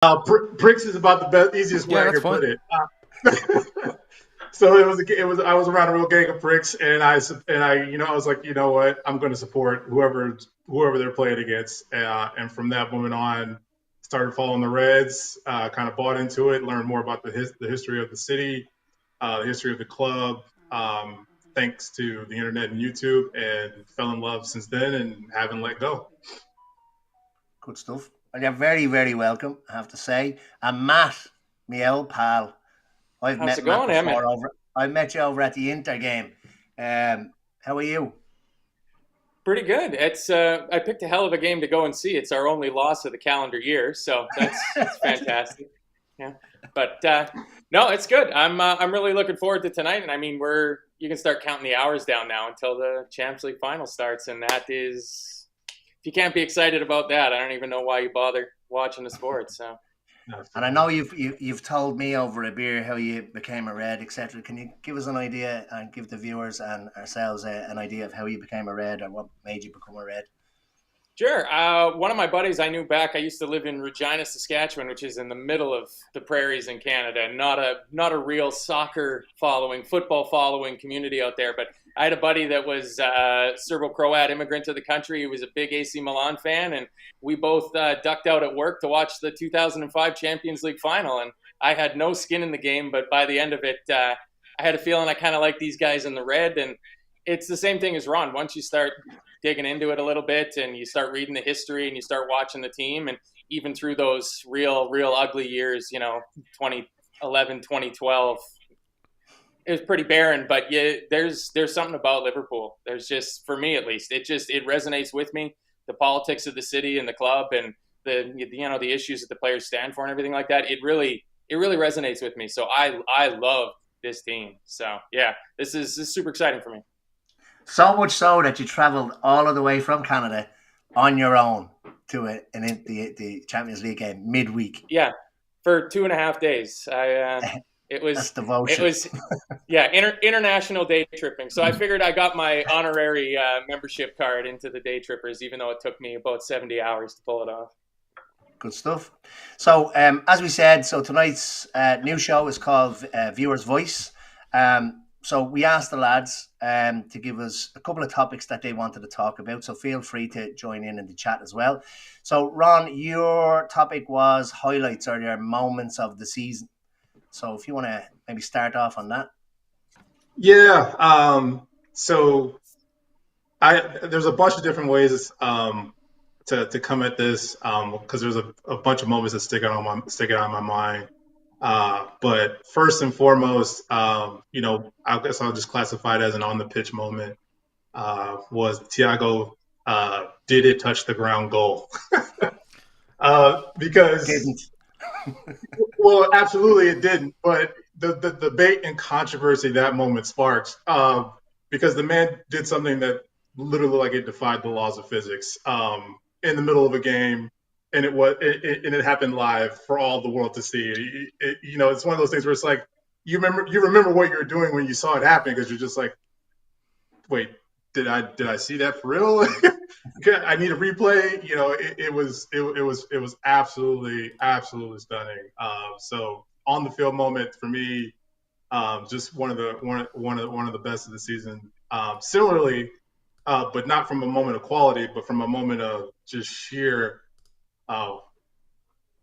Pricks is about the best, easiest way Yeah, I that's could fine. put it. So I was around a real gang of pricks, and I was like, you know what, I'm going to support whoever they're playing against, and from that moment on, started following the Reds, kind of bought into it, learned more about the history of the city, the history of the club, thanks to the internet and YouTube, and fell in love since then, and haven't let go. Good stuff. Well, you're very, very welcome, I have to say. And Matt, my old pal, I've How's met it Matt going, Emmet? before. I met you over at the Inter game. How are you? Pretty good. It's I picked a hell of a game to go and see. It's our only loss of the calendar year, so it's fantastic. Yeah, but no, it's good. I'm really looking forward to tonight, and I mean you can start counting the hours down now until the Champions League final starts, and that is, if you can't be excited about that, I don't even know why you bother watching the sport. So. And I know you've told me over a beer how you became a Red, etc. Can you give us an idea and give the viewers and ourselves an idea of how you became a Red or what made you become a Red? Sure. One of my buddies I knew back, I used to live in Regina, Saskatchewan, which is in the middle of the prairies in Canada, and not a real soccer following, football following community out there. But I had a buddy that was Serbo-Croat immigrant to the country. He was a big AC Milan fan, and we both ducked out at work to watch the 2005 Champions League final. And I had no skin in the game, but by the end of it, I had a feeling I kind of liked these guys in the red. And it's the same thing as Ron. Once you start digging into it a little bit and you start reading the history and you start watching the team, and even through those real ugly years, 2011, 2012, it was pretty barren, but yeah, there's something about Liverpool. There's just, for me at least, it resonates with me. The politics of the city and the club, and the issues that the players stand for and everything like that. It really resonates with me. So I love this team. So yeah, this is super exciting for me. So much so that you travelled all of the way from Canada on your own to the Champions League game midweek. Yeah, for 2.5 days. It was That's devotion. It was international day tripping. So I figured I got my honorary membership card into the Daytrippers, even though it took me about 70 hours to pull it off. Good stuff. So as we said, so tonight's new show is called Viewer's Voice. So we asked the lads to give us a couple of topics that they wanted to talk about. So feel free to join in the chat as well. So Ron, your topic was highlights or your moments of the season. So if you want to maybe start off on that. Yeah. So there's a bunch of different ways to come at this, because there's a bunch of moments that stick out in my mind. But first and foremost, I guess I'll just classify it as an on the pitch moment. Was Thiago did it touch the ground goal? Because well, absolutely it didn't. But the debate and controversy that moment sparks, because the man did something that literally like it defied the laws of physics, in the middle of a game. And it happened live for all the world to see. It's one of those things where it's like you remember what you were doing when you saw it happen, because you're just like, wait, did I see that for real? I need a replay. It was absolutely stunning. So on the field moment for me, just one of the best of the season. Similarly, but not from a moment of quality, but from a moment of just sheer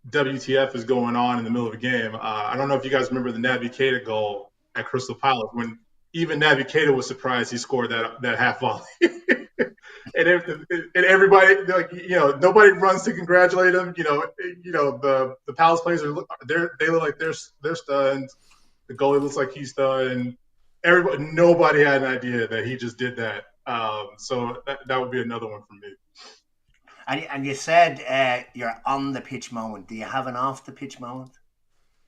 WTF is going on in the middle of a game. I don't know if you guys remember the Naby Keita goal at Crystal Palace, when even Naby Keita was surprised he scored that half volley. and everybody, like, nobody runs to congratulate him. The Palace players they look like they're stunned. The goalie looks like he's stunned. Nobody had an idea that he just did that. So that would be another one for me. And you said you're on the pitch moment. Do you have an off the pitch moment?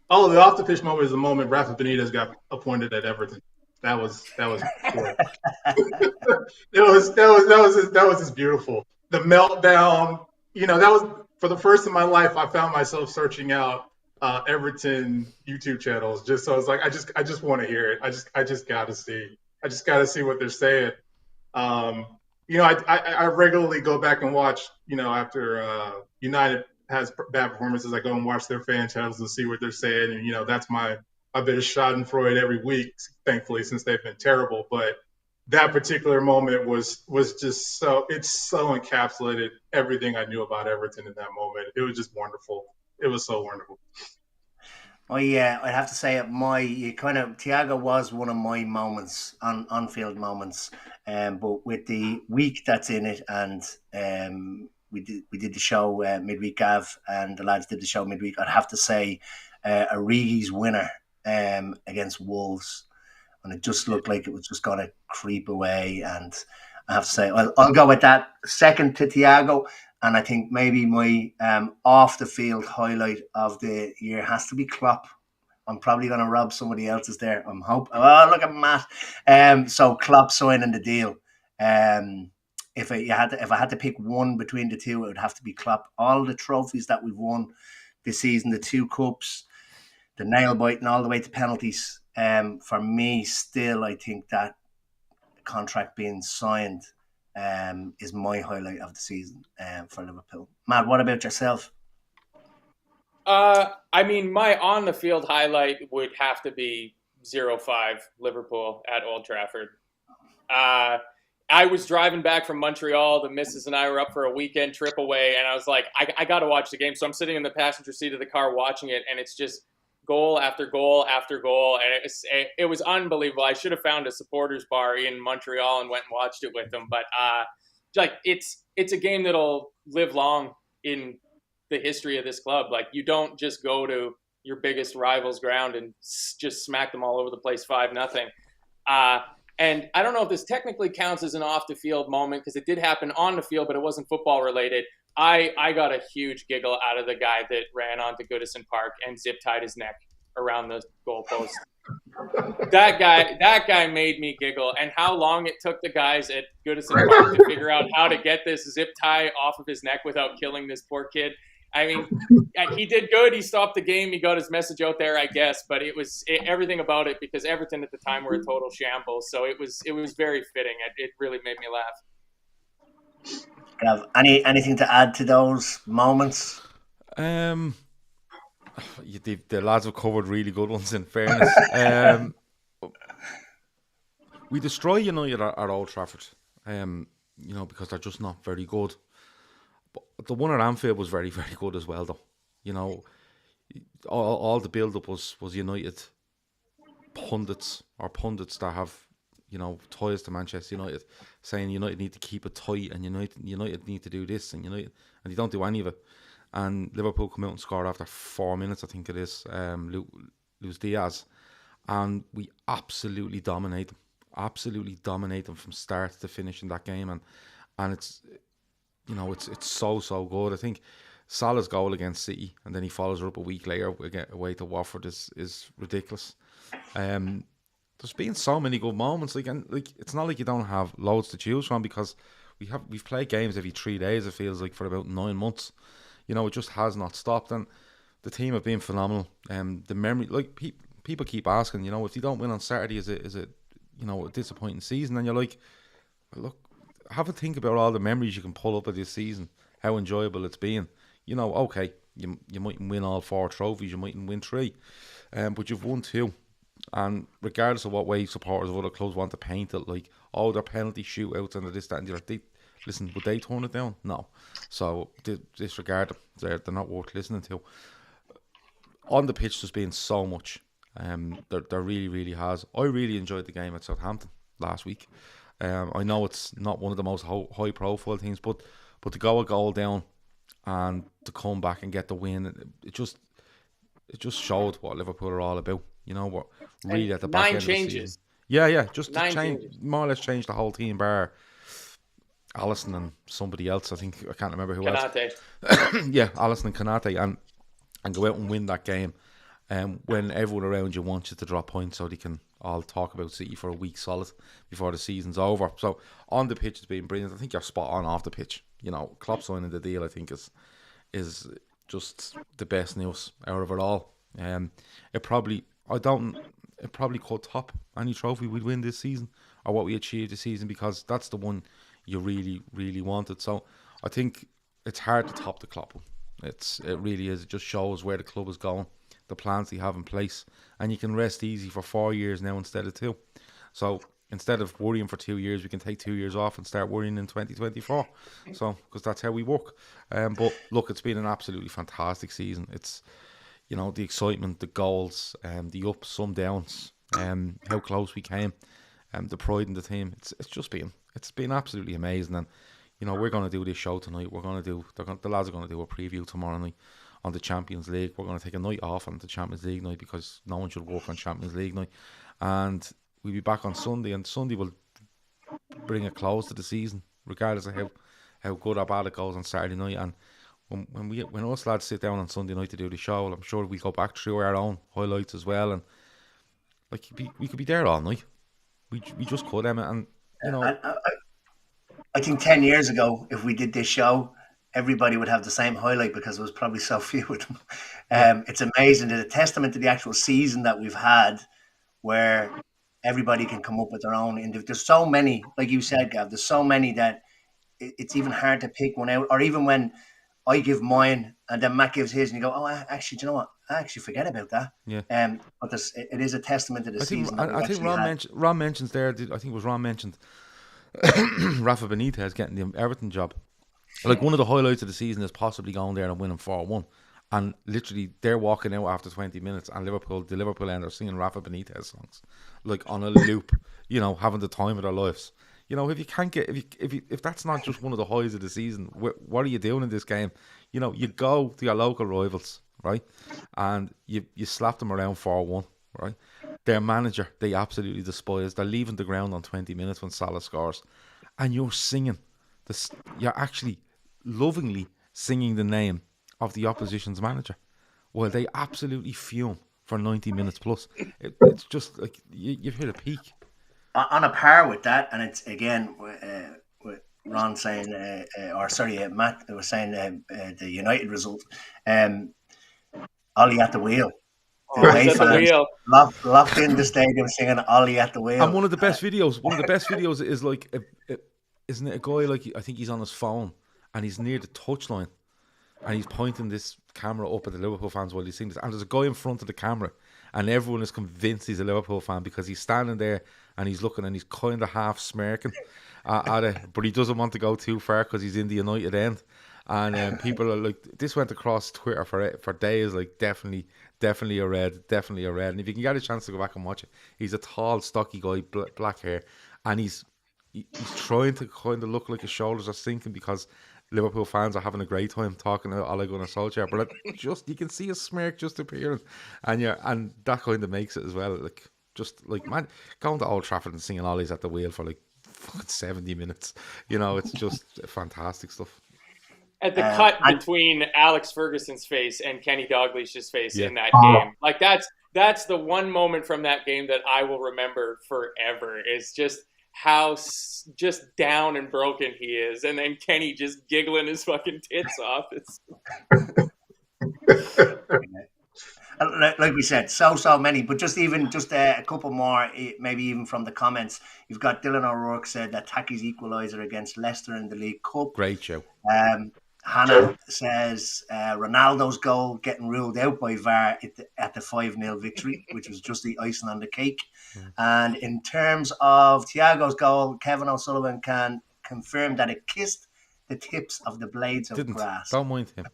Oh, the off the pitch moment is the moment Rafa Benitez got appointed at Everton. That was cool. that was just beautiful. The meltdown. That was, for the first in my life, I found myself searching out Everton YouTube channels, just so I was like, I just want to hear it. I just gotta see what they're saying. I regularly go back and watch, after United has bad performances, I go and watch their fan channels and see what they're saying. And, that's my bit of Schadenfreude every week, thankfully, since they've been terrible. But that particular moment was just it so encapsulated everything I knew about Everton in that moment. It was just wonderful. It was so wonderful. I'd have to say Thiago was one of my moments, on-field moments, but with the week that's in it, and we did the show midweek, Gav, and the lads did the show midweek. I'd have to say Origi's winner against Wolves, and it just looked like it was just going to creep away. And I have to say, I'll go with that. Second to Thiago. And I think maybe my off-the-field highlight of the year has to be Klopp. I'm probably going to rob somebody else's there. I'm hoping. Oh, look at Matt. So Klopp signing the deal. If I had to pick one between the two, it would have to be Klopp. All the trophies that we've won this season, the 2 cups, the nail biting all the way to penalties. For me, still, I think that contract being signed is my highlight of the season for Liverpool. Matt, what about yourself? My on-the-field highlight would have to be 0-5 Liverpool at Old Trafford. I was driving back from Montreal. The missus and I were up for a weekend trip away, and I was like, I got to watch the game. So I'm sitting in the passenger seat of the car watching it, and it's just goal after goal after goal, and it was unbelievable. I should have found a supporters bar in Montreal and went and watched it with them. But it's a game that'll live long in the history of this club. Like, you don't just go to your biggest rival's ground and just smack them all over the place 5-0. And I don't know if this technically counts as an off-the-field moment, because it did happen on the field, but it wasn't football related. I got a huge giggle out of the guy that ran onto Goodison Park and zip-tied his neck around the goalpost. That guy made me giggle. And how long it took the guys at Goodison Park to figure out how to get this zip tie off of his neck without killing this poor kid. I mean, he did good. He stopped the game. He got his message out there, I guess. But everything about it, because Everton at the time were a total shambles. So it was very fitting. It really made me laugh. Have anything to add to those moments? The lads have covered really good ones, in fairness. We destroy United at Old Trafford, because they're just not very good. But the one at Anfield was very, very good as well, though. All the build-up was United pundits that have, ties to Manchester United, saying United need to keep it tight, and United need to do this, and they don't do any of it. And Liverpool come out and scored after 4 minutes, I think it is, Luis Diaz, and we absolutely dominate them from start to finish in that game, and it's so good. I think Salah's goal against City, and then he follows her up a week later away to Watford is ridiculous. There's been so many good moments. It's not like you don't have loads to choose from, because we've played games every 3 days. It feels like for about 9 months. It just has not stopped, and the team have been phenomenal. The memory, people keep asking, if you don't win on Saturday, is it a disappointing season? And you're like, look, have a think about all the memories you can pull up of this season, how enjoyable it's been. Okay, you mightn't win all 4 trophies, you mightn't win 3, but you've won 2. And regardless of what way supporters of other clubs want to paint it, like, they're penalty shootouts and this, that, and the other. Listen, would they turn it down? No. So disregard them. They're not worth listening to. On the pitch, there's been so much. There really, really has. I really enjoyed the game at Southampton last week. I know it's not one of the most high-profile things, but to go a goal down and to come back and get the win, it just showed what Liverpool are all about. What really at the back end of the season. 9 changes. Yeah, just to change, more or less change the whole team, bar Alisson and somebody else. I can't remember who else. Yeah, Alisson and Konate, and go out and win that game. When everyone around you wants you to drop points, so they can all talk about City for a week solid before the season's over. So on the pitch, it's been brilliant. I think you're spot on off the pitch. Klopp signing the deal, I think is just the best news out of it all. It probably could top any trophy we'd win this season, or what we achieved this season, because that's the one you really, really wanted. So I think it's hard to top the Klopp one. It really is. It just shows where the club is going, the plans they have in place, and you can rest easy for 4 years now instead of 2. So instead of worrying for 2 years, we can take 2 years off and start worrying in 2024. So because that's how we work. But look, it's been an absolutely fantastic season. It's, you know, the excitement, the goals, the ups, some downs, how close we came, the pride in the team. It's been absolutely amazing. And you know, we're going to do this show tonight. The lads are going to do a preview tomorrow night on the Champions League. We're going to take a night off on the Champions League night because no one should work on Champions League night. And we'll be back on Sunday, and Sunday will bring a close to the season, regardless of how good or bad it goes on Saturday night. And when us lads sit down on Sunday night to do the show, I'm sure we'll go back through our own highlights as well. And like we could be there all night. We just could, Emmet. And you know, I think 10 years ago, if we did this show, everybody would have the same highlight because there was probably so few of them. It's amazing. It's a testament to the actual season that we've had where everybody can come up with their own. And there's so many, like you said, Gav, there's so many that it's even hard to pick one out. Or even when I give mine and then Matt gives his and you go, oh, actually, do you know what? I actually forget about that. Yeah. But it is a testament to the season. I think Ron mentions there, I think it was Ron mentioned Rafa Benitez getting the Everton job. Like, one of the highlights of the season is possibly going there and winning 4-1. And literally, they're walking out after 20 minutes, and the Liverpool end are singing Rafa Benitez songs, like on a loop. You know, having the time of their lives. You know, if you can't get if that's not just one of the highs of the season, what are you doing in this game? You know, you go to your local rivals, right, and you slap them around 4-1, right. Their manager, they absolutely despise. They're leaving the ground on 20 minutes when Salah scores, and you're singing this. You're actually lovingly singing the name of the opposition's manager, while they absolutely fume for 90 minutes plus. It's just like you've hit a peak. On a par with that, and it's again with Ron saying, Matt was saying the United result. Ollie at the wheel. The away fans locked in the stadium singing Ollie at the wheel. And one of the best videos is like, isn't it a guy, like, I think he's on his phone and he's near the touchline and he's pointing this camera up at the Liverpool fans while he's singing this, and there's a guy in front of the camera and everyone is convinced he's a Liverpool fan because he's standing there and he's looking and he's kind of half smirking at it, but he doesn't want to go too far because he's in the United end. And people are like, this went across Twitter for days, like definitely a red. And if you can get a chance to go back and watch it, he's a tall, stocky guy, black hair, and he's trying to kind of look like his shoulders are sinking because Liverpool fans are having a great time talking about Ole Gunnar Solskjaer, but you can see a smirk just appearing, and that kind of makes it as well. Like, just like, man, going to Old Trafford and singing Ollie's at the wheel for like fucking 70 minutes, you know, it's just fantastic stuff. At the cut between Alex Ferguson's face and Kenny Dalglish's face in that game, like that's the one moment from that game that I will remember forever. Is just how just down and broken he is, and then Kenny just giggling his fucking tits off. It's like we said, so many, but just a couple more, maybe even from the comments. You've got Dylan O'Rourke said that Taki's equaliser against Leicester in the League Cup. Great show. Hannah says Ronaldo's goal getting ruled out by VAR at the 5-0 victory, which was just the icing on the cake. And in terms of Thiago's goal, Kevin O'Sullivan can confirm that it kissed the tips of the blades of grass. Don't mind him.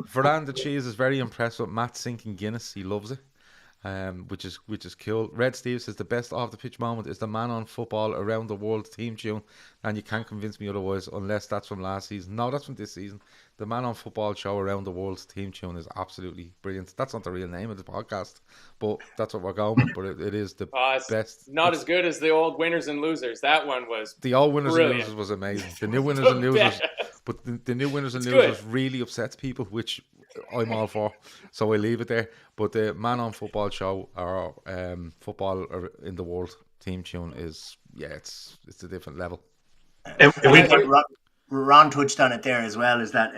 Veranda Cheese is very impressed with Matt sinking Guinness. He loves it. Which is cool. Red Steve says the best off the pitch moment is the Man on Football Around the World theme tune, and you can't convince me otherwise unless that's from last season. No, that's from this season. The Man on Football Show Around the World theme tune is absolutely brilliant. That's not the real name of the podcast, but that's what we're going with. But it is the best. Not as good as the old Winners and Losers. That one was the old Winners and Losers was amazing. The new Winners and Losers, but the new Winners and Losers really upsets people, which I'm all for, so I leave it there. But the Man on Football Show or Football in the World theme tune is it's a different level. Ron touched on it there as well, is that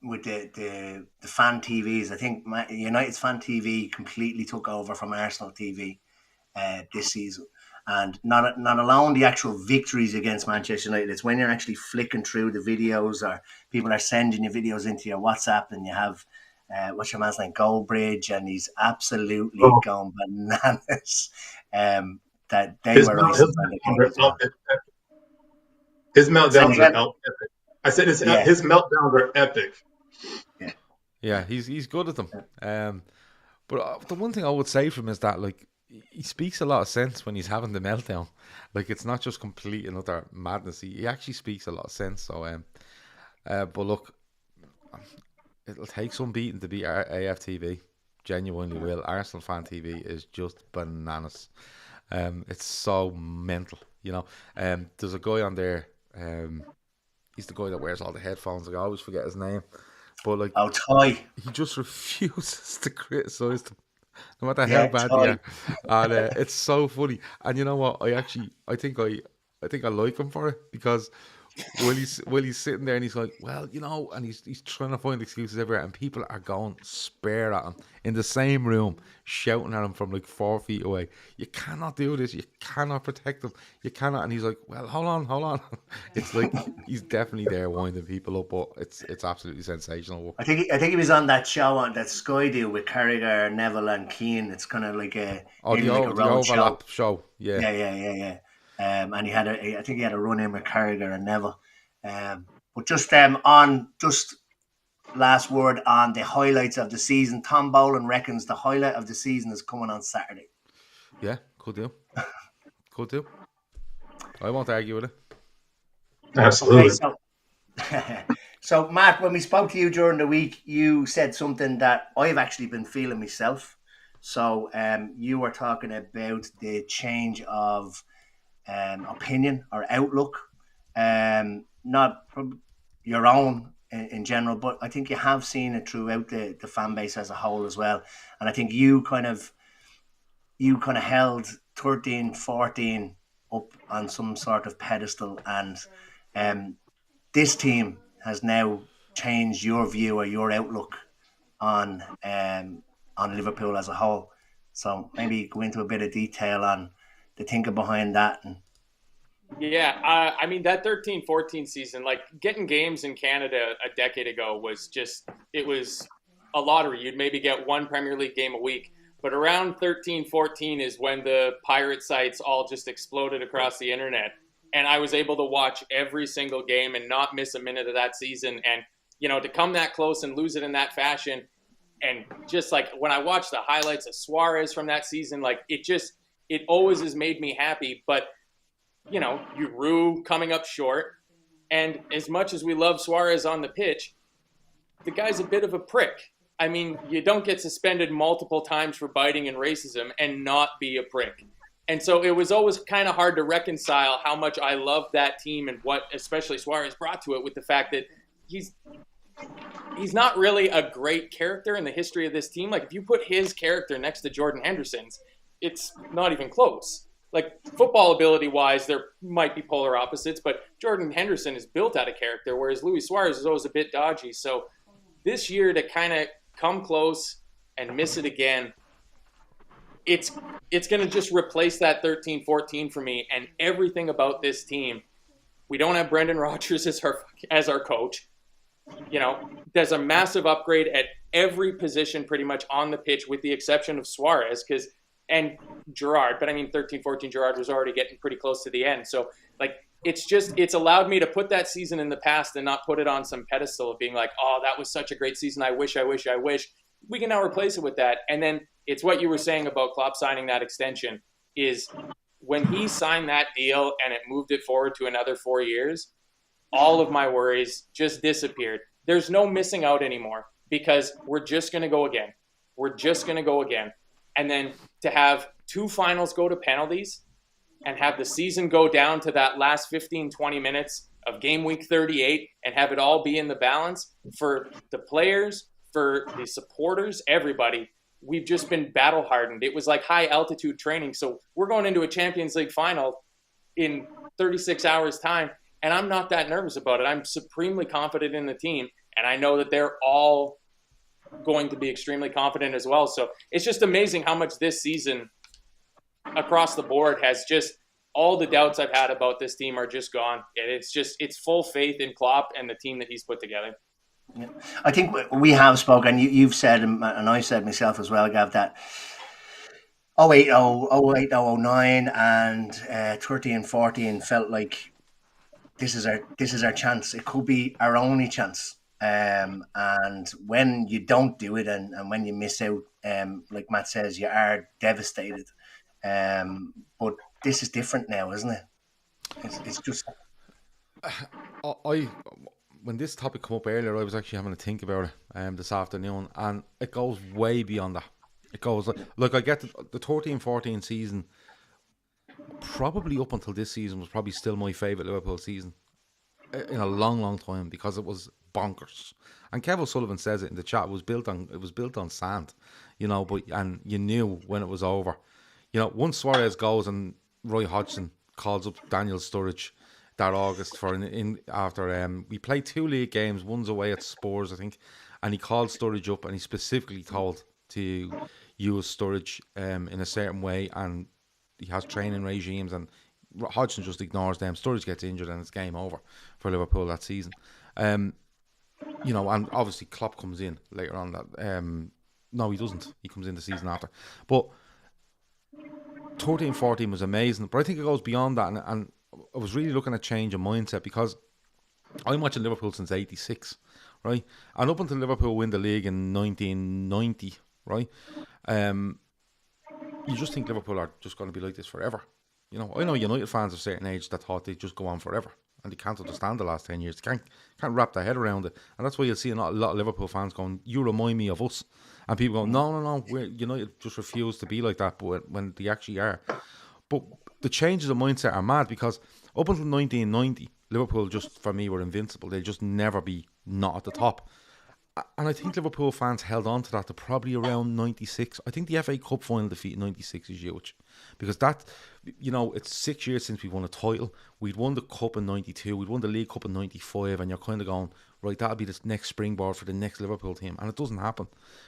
with the fan TVs, I think United's fan TV completely took over from Arsenal TV this season, And not alone the actual victories against Manchester United, it's when you're actually flicking through the videos or people are sending you videos into your WhatsApp and you have, what's your man's name, Goldbridge, and he's absolutely gone bananas. That they His were meltdowns icing on the cake as well. His meltdowns are epic. I said his meltdowns are epic. Yeah, he's good at them. But the one thing I would say from him is that, like, he speaks a lot of sense when he's having the meltdown. Like, it's not just complete and utter madness. He actually speaks a lot of sense. So, but look, it'll take some beating to beat AFTV. Genuinely will. Arsenal Fan TV is just bananas. It's so mental, you know. There's a guy on there. He's the guy that wears all the headphones. Like, I always forget his name. But, like, Ty. He just refuses to criticise them, no matter how bad they are. And it's so funny. And you know what? I think I like him for it, because when he's sitting there and he's like, well, you know, and he's trying to find excuses everywhere, and people are going spare at him in the same room, shouting at him from like 4 feet away. You cannot do this. You cannot protect him. You cannot. And he's like, well, hold on. It's like he's definitely there winding people up, but it's absolutely sensational. I think he was on that show on that Sky deal with Carragher, Neville, and Keane. It's kind of like a the overlap show. Yeah. And I think he had a run in with Carragher and Neville. But just on last word on the highlights of the season. Tom Boland reckons the highlight of the season is coming on Saturday. Yeah, could do. I won't argue with it. Absolutely. Okay, so Matt, when we spoke to you during the week, you said something that I've actually been feeling myself. So you were talking about the change of opinion or outlook, not from your own in general, but I think you have seen it throughout the fan base as a whole as well. And I think you kind of held 13, 14 up on some sort of pedestal, and this team has now changed your view or your outlook on Liverpool as a whole. So maybe go into a bit of detail on the thinking behind that. Yeah, I mean, that 13-14 season, like getting games in Canada a decade ago it was a lottery. You'd maybe get one Premier League game a week. But around 13-14 is when the pirate sites all just exploded across the internet. And I was able to watch every single game and not miss a minute of that season. And, you know, to come that close and lose it in that fashion. And just like when I watch the highlights of Suarez from that season, like it always has made me happy. But, you know, Giroud coming up short. And as much as we love Suarez on the pitch, the guy's a bit of a prick. I mean, you don't get suspended multiple times for biting and racism and not be a prick. And so it was always kind of hard to reconcile how much I loved that team and what especially Suarez brought to it, with the fact that he's not really a great character in the history of this team. Like, if you put his character next to Jordan Henderson's, it's not even close. Like, football ability-wise, there might be polar opposites, but Jordan Henderson is built out of character, whereas Luis Suarez is always a bit dodgy. So this year, to kind of come close and miss it again, it's going to just replace that 13-14 for me. And everything about this team, we don't have Brendan Rodgers as our coach. You know, there's a massive upgrade at every position pretty much on the pitch, with the exception of Suarez and Gerrard. But I mean, 13-14, Gerrard was already getting pretty close to the end. So, like, it's allowed me to put that season in the past and not put it on some pedestal of being like, oh, that was such a great season. I wish. We can now replace it with that. And then it's what you were saying about Klopp signing that extension, is when he signed that deal and it moved it forward to another 4 years, all of my worries just disappeared. There's no missing out anymore, because we're just going to go again. And then to have 2 finals go to penalties and have the season go down to that last 15, 20 minutes of game week 38 and have it all be in the balance, for the players, for the supporters, everybody, we've just been battle hardened. It was like high altitude training. So we're going into a Champions League final in 36 hours time, and I'm not that nervous about it. I'm supremely confident in the team, and I know that they're all going to be extremely confident as well. So it's just amazing how much this season across the board has just all the doubts I've had about this team are just gone. It's full faith in Klopp and the team that he's put together. Yeah. I think we have spoken, you've said, and I said myself as well, Gav, that 08, 09 and 13, 14 felt like this is our chance. It could be our only chance. And when you don't do it and when you miss out, like Matt says, you are devastated. But this is different now, isn't it? It's just... When this topic came up earlier, I was actually having to think about it this afternoon, and it goes way beyond that. It goes like I get the 13-14 season, probably up until this season, was probably still my favourite Liverpool season in a long, long time, because it was bonkers. And Kev O'Sullivan says it in the chat. It was built on sand, and you knew when it was over. Once Suarez goes and Roy Hodgson calls up Daniel Sturridge that August after we played 2 league games, one's away at Spurs, I think, and he called Sturridge up and he specifically told to use Sturridge in a certain way, and he has training regimes, and Hodgson just ignores them. Sturridge gets injured and it's game over for Liverpool that season. And obviously Klopp comes in later on. That no, he doesn't. He comes in the season after. But 13-14 was amazing. But I think it goes beyond that, and I was really looking at change of mindset, because I'm watching Liverpool since '86, right? And up until Liverpool win the league in 1990, right? You just think Liverpool are just going to be like this forever. I know United fans of a certain age that thought they'd just go on forever, and they can't understand the last 10 years. They can't wrap their head around it, and that's why you'll see a lot of Liverpool fans going, "You remind me of us," and people go, "No, United just refuse to be like that," but when they actually are. But the changes of mindset are mad, because up until 1990, Liverpool just, for me, were invincible. They'll just never be not at the top. And I think Liverpool fans held on to that to probably around 96. I think the FA Cup final defeat in 96 is huge, because that, it's 6 years since we won a title. We'd won the Cup in 92, we'd won the League Cup in 95, and you're kind of going, right, that'll be the next springboard for the next Liverpool team. And it doesn't happen.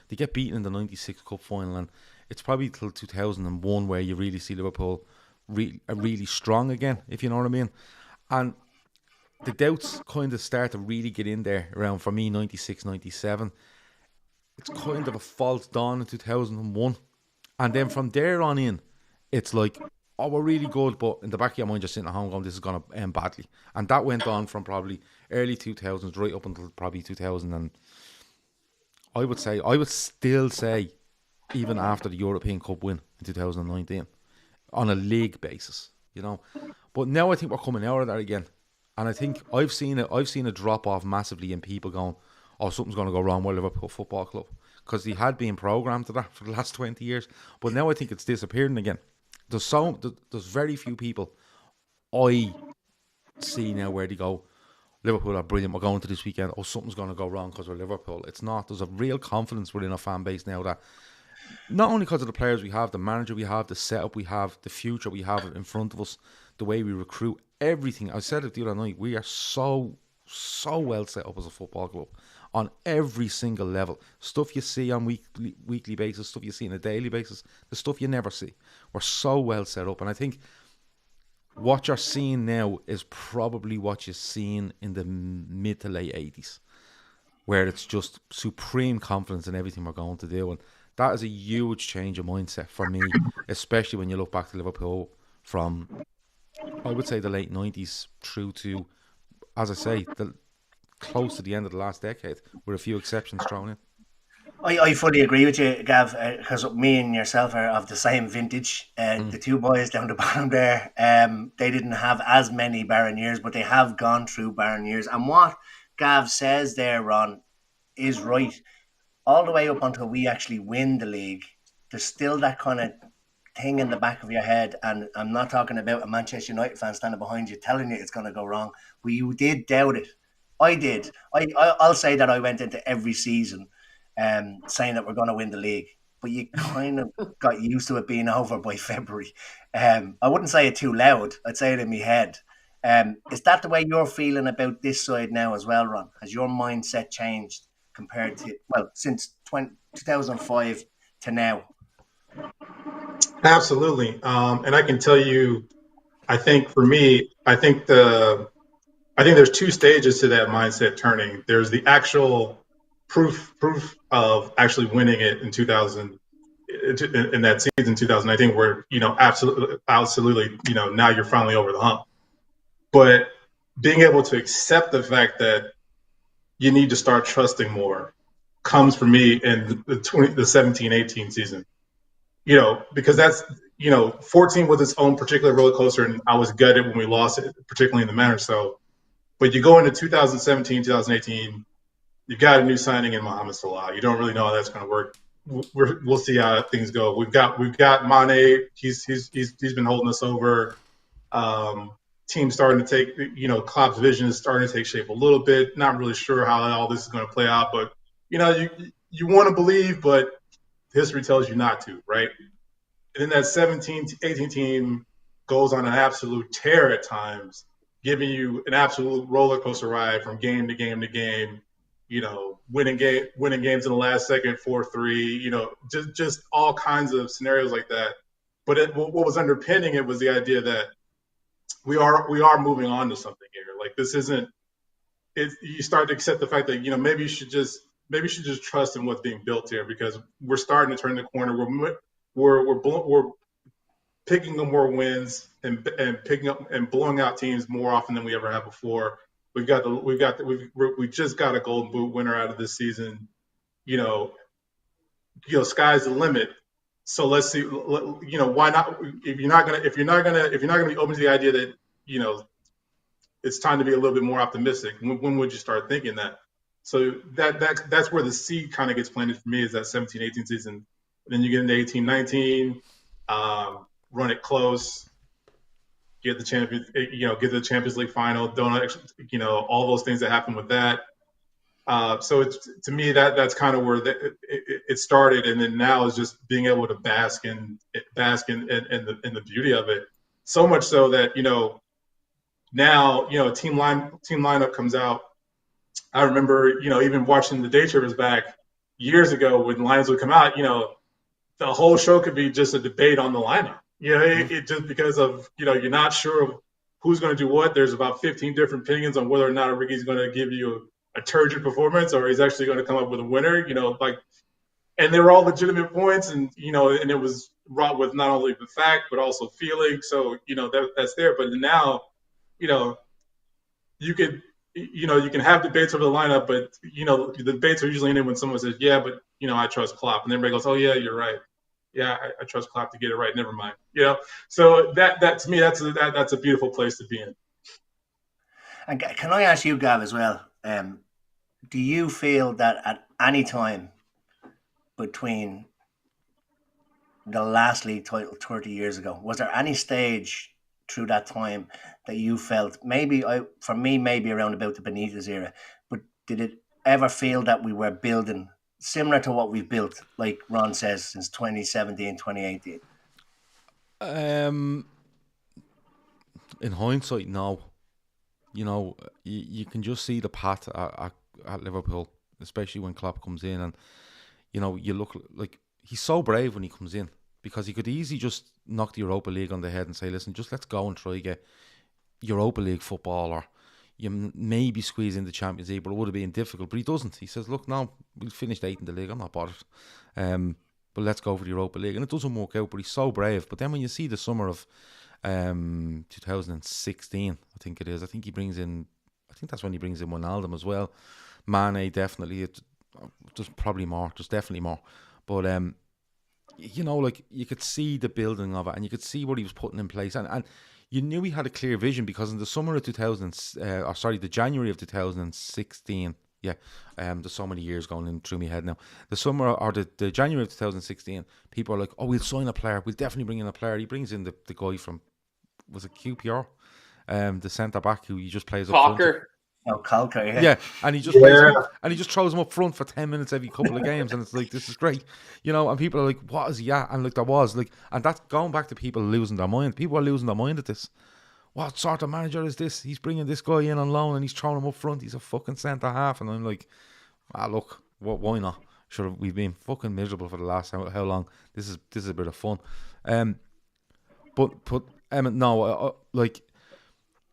They get beaten in the 96 Cup final, and it's probably till 2001 where you really see Liverpool really strong again, if you know what I mean. And the doubts kind of start to really get in there around, for me, 96, 97. It's kind of a false dawn in 2001. And then from there on in, it's like, oh, we're really good, but in the back of your mind, you're sitting at home going, this is going to end badly. And that went on from probably early 2000s right up until probably 2000. And I would still say, even after the European Cup win in 2019, on a league basis, But now I think we're coming out of that again. And I think I've seen a drop off massively in people going, oh, something's going to go wrong with Liverpool Football Club, because they had been programmed to that for the last 20 years. But now I think it's disappearing again. There's very few people I see now where they go, Liverpool are brilliant, we're going to this weekend, oh, something's going to go wrong because we're Liverpool. It's not. There's a real confidence within our fan base now, that not only because of the players we have, the manager we have, the setup we have, the future we have in front of us, the way we recruit, everything. I said it the other night, we are so well set up as a football club on every single level. Stuff you see on weekly basis, stuff you see on a daily basis, the stuff you never see. We're so well set up, and I think what you're seeing now is probably what you've seen in the mid to late 80s, where it's just supreme confidence in everything we're going to do. And that is a huge change of mindset for me, especially when you look back to Liverpool from, I would say, the late 90s through to, as I say, close to the end of the last decade, with a few exceptions thrown in. I fully agree with you, Gav, because me and yourself are of the same vintage. The two boys down the bottom there, they didn't have as many barren years, but they have gone through barren years. And what Gav says there, Ron, is right. All the way up until we actually win the league, there's still that kind of thing in the back of your head. And I'm not talking about a Manchester United fan standing behind you telling you it's going to go wrong, but you did doubt it. I did. I'll say that I went into every season saying that we're going to win the league, but you kind of got used to it being over by February. I wouldn't say it too loud. I'd say it in my head. Is that the way you're feeling about this side now as well, Ron? Has your mindset changed compared to, since 2005 to now? Absolutely. And I can tell you, I think for me, I think there's two stages to that mindset turning. There's the actual proof of actually winning it in 2000 in that season 2019, where absolutely, now you're finally over the hump. But being able to accept the fact that you need to start trusting more comes for me in the 17-18 season. Because that's 14 was its own particular roller coaster, and I was gutted when we lost it, particularly in the manner. So, but you go into 2017, 2018, you've got a new signing in Mohammed Salah. You don't really know how that's going to work. We'll see how things go. We've got Mane. He's been holding us over. Team starting to take, Klopp's vision is starting to take shape a little bit. Not really sure how all this is going to play out, but you want to believe, but history tells you not to, right? And then that 17-18 team goes on an absolute tear at times, giving you an absolute roller coaster ride from game to game to game. Winning games in the last second, 4-3. Just all kinds of scenarios like that. But what was underpinning it was the idea that we are moving on to something here. Like, this isn't. You start to accept the fact that maybe you should just trust in what's being built here, because we're starting to turn the corner. We're picking up more wins and picking up and blowing out teams more often than we ever have before. We just got a Golden Boot winner out of this season. Sky's the limit. So let's see. Why not? If you're not gonna be open to the idea that it's time to be a little bit more optimistic, when would you start thinking that? So that's where the seed kind of gets planted for me, is that 17-18 season. And then you get into 18-19, run it close, get the Champions League final. Don't all those things that happen with that. So it's, to me, that's kind of where it started, and then now is just being able to bask in the beauty of it. So much so that now team lineup comes out. I remember even watching the Daytrippers back years ago when lines would come out. The whole show could be just a debate on the lineup. It just because of you're not sure of who's going to do what. There's about 15 different opinions on whether or not Ricky's going to give you a turgid performance or he's actually going to come up with a winner. And they were all legitimate points, and and it was wrought with not only the fact but also feeling. So that's there. But now, you could. You can have debates over the lineup, but the debates are usually ended when someone says, "Yeah, but I trust Klopp," and everybody goes, "Oh yeah, you're right. Yeah, I trust Klopp to get it right. Never mind." So that to me, that's a beautiful place to be in. And can I ask you, Gav, as well? Do you feel that at any time between the last league title 30 years ago, was there any stage through that time that you felt, maybe around about the Benitez era, but did it ever feel that we were building similar to what we've built, like Ron says, since 2017, 2018? In hindsight, no. You can just see the path at Liverpool, especially when Klopp comes in, and you look like he's so brave when he comes in, because he could easily just knock the Europa League on the head and say, listen, just let's go and try to get Europa League football, or you maybe squeeze in the Champions League, but it would have been difficult. But he doesn't. He says, look, no, we'll finish 8th in the league, I'm not bothered, but let's go for the Europa League. And it doesn't work out, but he's so brave. But then when you see the summer of 2016, I think he brings in, I think that's when he brings in Wijnaldum as well. Mane, definitely. There's probably more. There's definitely more. But like, you could see the building of it, and you could see what he was putting in place, and you knew he had a clear vision, because in the summer of the January of 2016. Yeah, there's so many years going in through my head now. The summer, or the January of 2016, people are like, oh, we'll sign a player. We'll definitely bring in a player. He brings in the guy from, was it QPR? The centre back who he just plays up front. Calker, yeah, and he just plays him, and he just throws him up front for 10 minutes every couple of games, and it's like, this is great, and people are like, what is he at? And like, there was like, and that's going back to people losing their mind. People are losing their mind at this. What sort of manager is this? He's bringing this guy in on loan and he's throwing him up front. He's a fucking centre half, and I'm like, look, why not? Sure, we've been fucking miserable for the last how long. This is a bit of fun. But Emmet, no, like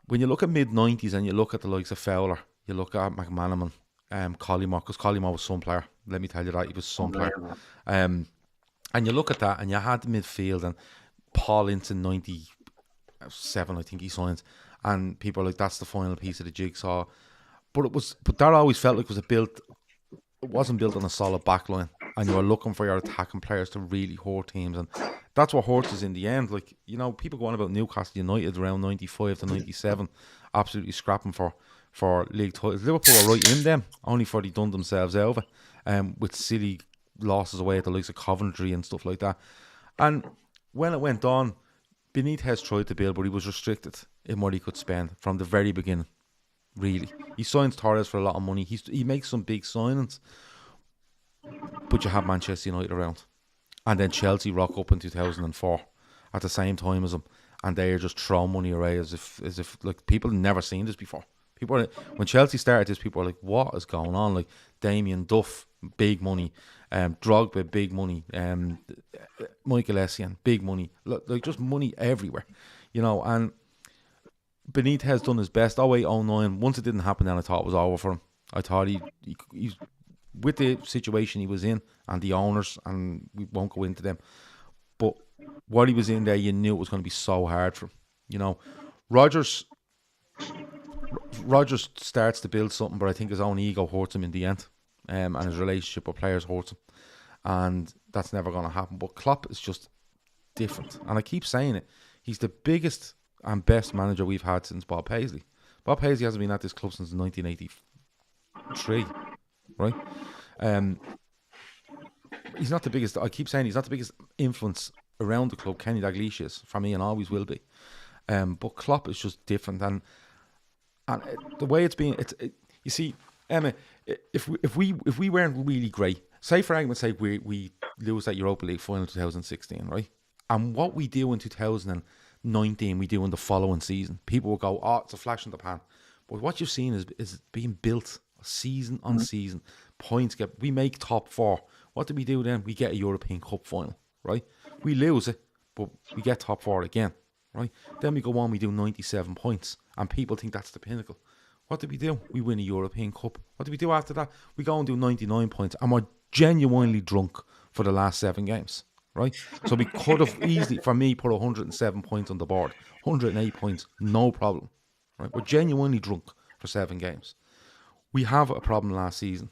when you look at mid-90s and you look at the likes of Fowler, you look at McManaman, Collymore, because Collymore was some player. Let me tell you that, he was some player. And you look at that and you had the midfield and Paul Ince in 97, I think he signed, and people are like, that's the final piece of the jigsaw. But that always felt like it wasn't built on a solid backline, and you were looking for your attacking players to really hurt teams, and that's what hurts us in the end. Like, you know, people go on about Newcastle United around 95 to 97, absolutely scrapping for league titles. Liverpool were right in them, only for they done themselves over, with silly losses away at the likes of Coventry and stuff like that. And when it went on, Benitez tried to build, but he was restricted in what he could spend from the very beginning. Really, he signs Torres for a lot of money. He makes some big signings, but you have Manchester United around, and then Chelsea rock up in 2004 at the same time as him, and they are just throwing money away as if like people had never seen this before. When Chelsea started this, people were like, "What is going on?" Like Damien Duff, big money, Drogba, big money, Michael Essien, big money, like just money everywhere, you know. And Benitez has done his best. 08, 09, once it didn't happen, then I thought it was over for him. I thought he's with the situation he was in and the owners, and we won't go into them, but what he was in there, you knew it was going to be so hard for him. You know, Rodgers starts to build something, but I think his own ego hurts him in the end, and his relationship with players hurts him, and that's never going to happen. But Klopp is just different, and I keep saying it. He's the biggest and best manager we've had since Bob Paisley. Bob Paisley hasn't been at this club since 1983, right? He's not the biggest. I keep saying he's not the biggest influence around the club. Kenny Dalglish is for me and always will be. But Klopp is just different, and the way it's been. You see, Emma, if we weren't really great, say for argument's sake, we lose that Europa League final 2016, right? And what we do in 2019, we do in the following season. People will go, "Oh, it's a flash in the pan." But what you've seen is being built season on season. Points we make top 4. What do we do then? We get a European Cup final, right? We lose it, but we get top 4 again, right? Then we go on, we do 97 points, and people think that's the pinnacle. What do? We win a European Cup. What do we do after that? We go and do 99 points, and we're genuinely drunk for the last 7 games, right? So we could have easily, for me, put 107 points on the board, 108 points, no problem, right? We're genuinely drunk for 7 games. We have a problem last season.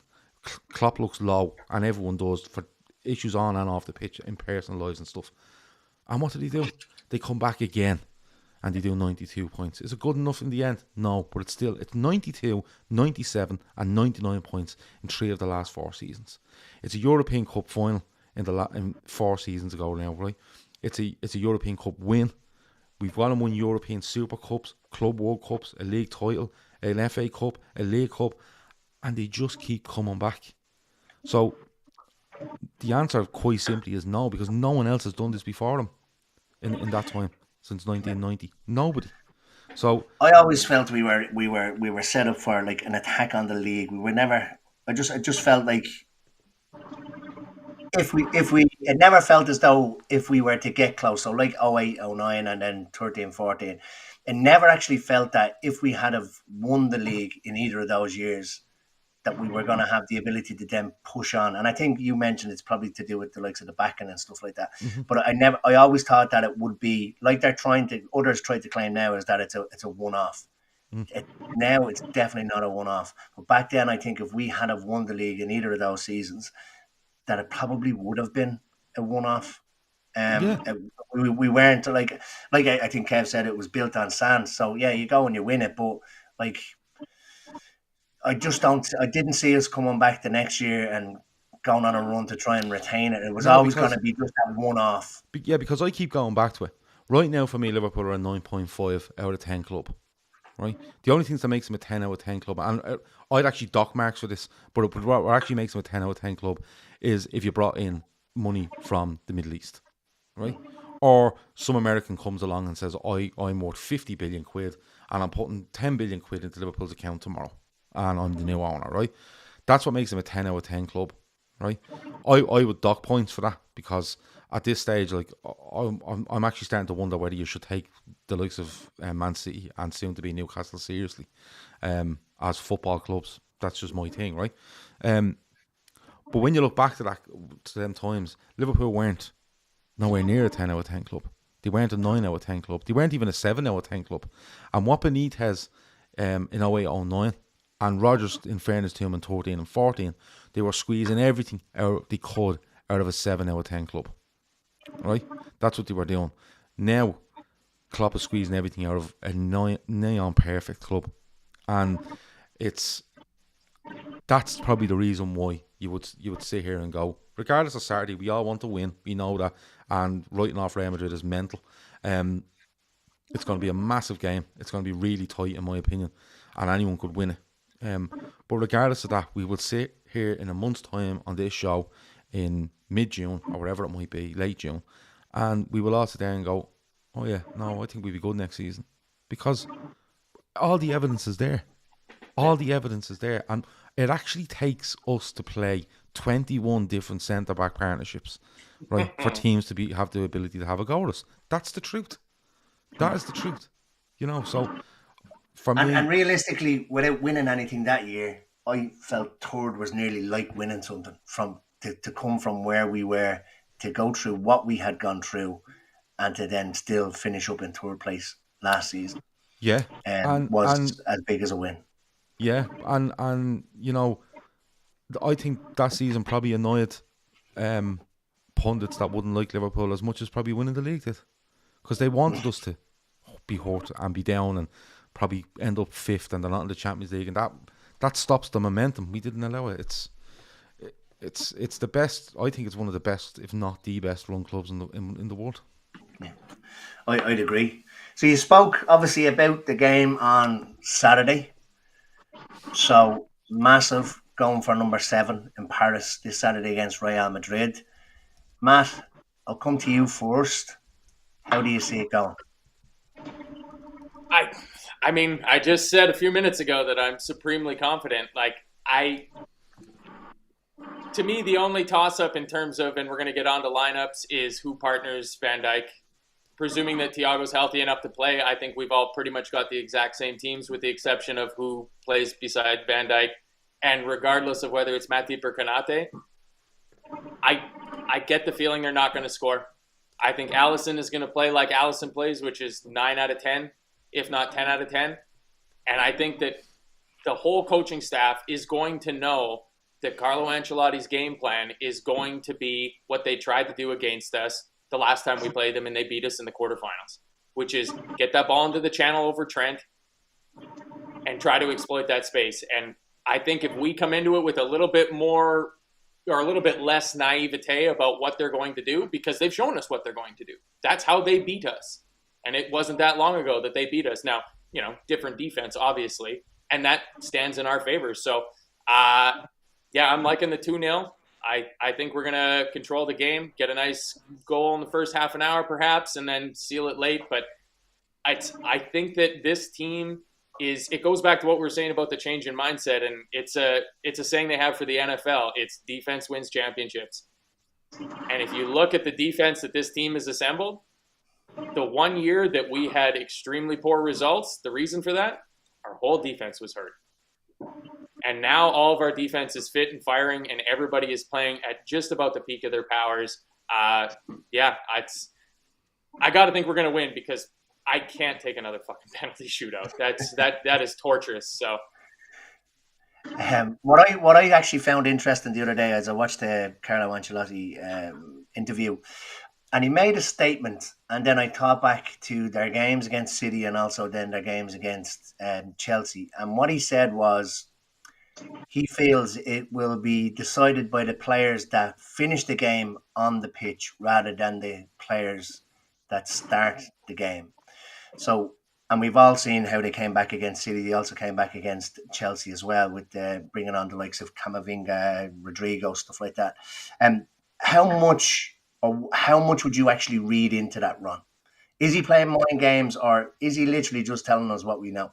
Klopp looks low, and everyone does, for issues on and off the pitch in personal lives and stuff. And what do? They come back again, and they do 92 points. Is it good enough in the end? No, but it's 92, 97, and 99 points in 3 of the last 4 seasons. It's a European Cup final in 4 seasons ago now, right? It's a European Cup win. We've gone and won European Super Cups, Club World Cups, a league title, an FA Cup, a League Cup, and they just keep coming back. So the answer quite simply is no, because no one else has done this before them in that time since 1990. Nobody. So I always felt we were set up for like an attack on the league. We were never. I just felt like if we it never felt as though if we were to get close. So like 08, 09 and then 13, 14, it never actually felt that if we had have won the league in either of those years, that we were going to have the ability to then push on. And I think you mentioned it's probably to do with the likes of the backing and stuff like that. Mm-hmm. But I always thought that it would be like others try to claim now, is that it's a one-off. Now it's definitely not a one-off. But back then, I think if we had have won the league in either of those seasons, that it probably would have been a one-off. We weren't like I think Kev said, it was built on sand. So yeah, you go and you win it, but like, I didn't see us coming back the next year and going on a run to try and retain it. It was always going to be just that one-off. Yeah, because I keep going back to it. Right now, for me, Liverpool are a 9.5 out of 10 club. Right? The only thing that makes them a 10 out of 10 club, and I'd actually dock marks for this, but what actually makes them a 10 out of 10 club is if you brought in money from the Middle East. Right? Or some American comes along and says, I'm worth 50 billion quid and I'm putting 10 billion quid into Liverpool's account tomorrow, and I'm the new owner, right? That's what makes them a 10 out of 10 club. right? I would dock points for that, because at this stage, like, I'm actually starting to wonder whether you should take the likes of Man City and soon to be Newcastle seriously as football clubs. That's just my thing, right? But when you look back to them times, Liverpool weren't nowhere near a 10 out of 10 club. They weren't a 9 out of 10 club. They weren't even a 7 out of 10 club. And what Benitez in 08-09, and Rodgers, in fairness to him, in 13 and 14, they were squeezing everything they could out of a 7 out of 10 club. Right? That's what they were doing. Now, Klopp is squeezing everything out of a neon perfect club. And that's probably the reason why you would sit here and go, regardless of Saturday, we all want to win. We know that. And writing off Real Madrid is mental. It's going to be a massive game. It's going to be really tight, in my opinion. And anyone could win it. But regardless of that, we will sit here in a month's time on this show in mid-June, or whatever it might be, late June. And we will all sit there and go, oh yeah, no, I think we'll be good next season. Because all the evidence is there. All the evidence is there. And it actually takes us to play 21 different centre-back partnerships, right, for teams to have the ability to have a goal with us. That's the truth. That is the truth. You know, so for me... And realistically, without winning anything that year, I felt third was nearly like winning something. To come from where we were, to go through what we had gone through, and to then still finish up in third place last season. Yeah. Was as big as a win. Yeah, and you know, I think that season probably annoyed pundits that wouldn't like Liverpool as much as probably winning the league did, because they wanted us to be hurt and be down and probably end up fifth and they're not in the Champions League, and that stops the momentum. We didn't allow it. It's the best. I think it's one of the best, if not the best, run clubs in the world. Yeah, I'd agree. So you spoke obviously about the game on Saturday. So massive, going for number 7 in Paris this Saturday against Real Madrid. Matt, I'll come to you first. How do you see it going? I mean, I just said a few minutes ago that I'm supremely confident. To me, the only toss-up in terms of, and we're going to get on to lineups, is who partners Van Dijk. Presuming that Thiago's healthy enough to play, I think we've all pretty much got the exact same teams, with the exception of who plays beside Van Dijk. And regardless of whether it's Matip or Konate, I get the feeling they're not going to score. I think Alisson is going to play like Alisson plays, which is 9 out of 10, if not 10 out of 10. And I think that the whole coaching staff is going to know that Carlo Ancelotti's game plan is going to be what they tried to do against us the last time we played them and they beat us in the quarterfinals, which is get that ball into the channel over Trent and try to exploit that space. And I think if we come into it with a little bit more or a little bit less naivete about what they're going to do, because they've shown us what they're going to do. That's how they beat us. And it wasn't that long ago that they beat us. Now, you know, different defense, obviously, and that stands in our favor. So, yeah, I'm liking the 2-0. I think we're going to control the game, get a nice goal in the first half an hour perhaps, and then seal it late. But I think that this team it goes back to what we were saying about the change in mindset, and it's a saying they have for the NFL. It's defense wins championships. And if you look at the defense that this team has assembled, the one year that we had extremely poor results, the reason for that, our whole defense was hurt. And now all of our defense is fit and firing, and everybody is playing at just about the peak of their powers. Yeah, I got to think we're going to win, because I can't take another fucking penalty shootout. That is torturous. So, what I actually found interesting the other day as I watched the Carlo Ancelotti interview, and he made a statement, and then I thought back to their games against City and also then their games against Chelsea, and what he said was, he feels it will be decided by the players that finish the game on the pitch rather than the players that start the game. So, and we've all seen how they came back against City. They also came back against Chelsea as well, with bringing on the likes of Camavinga, Rodrigo, stuff like that. How much would you actually read into that run? Is he playing mind games, or is he literally just telling us what we know?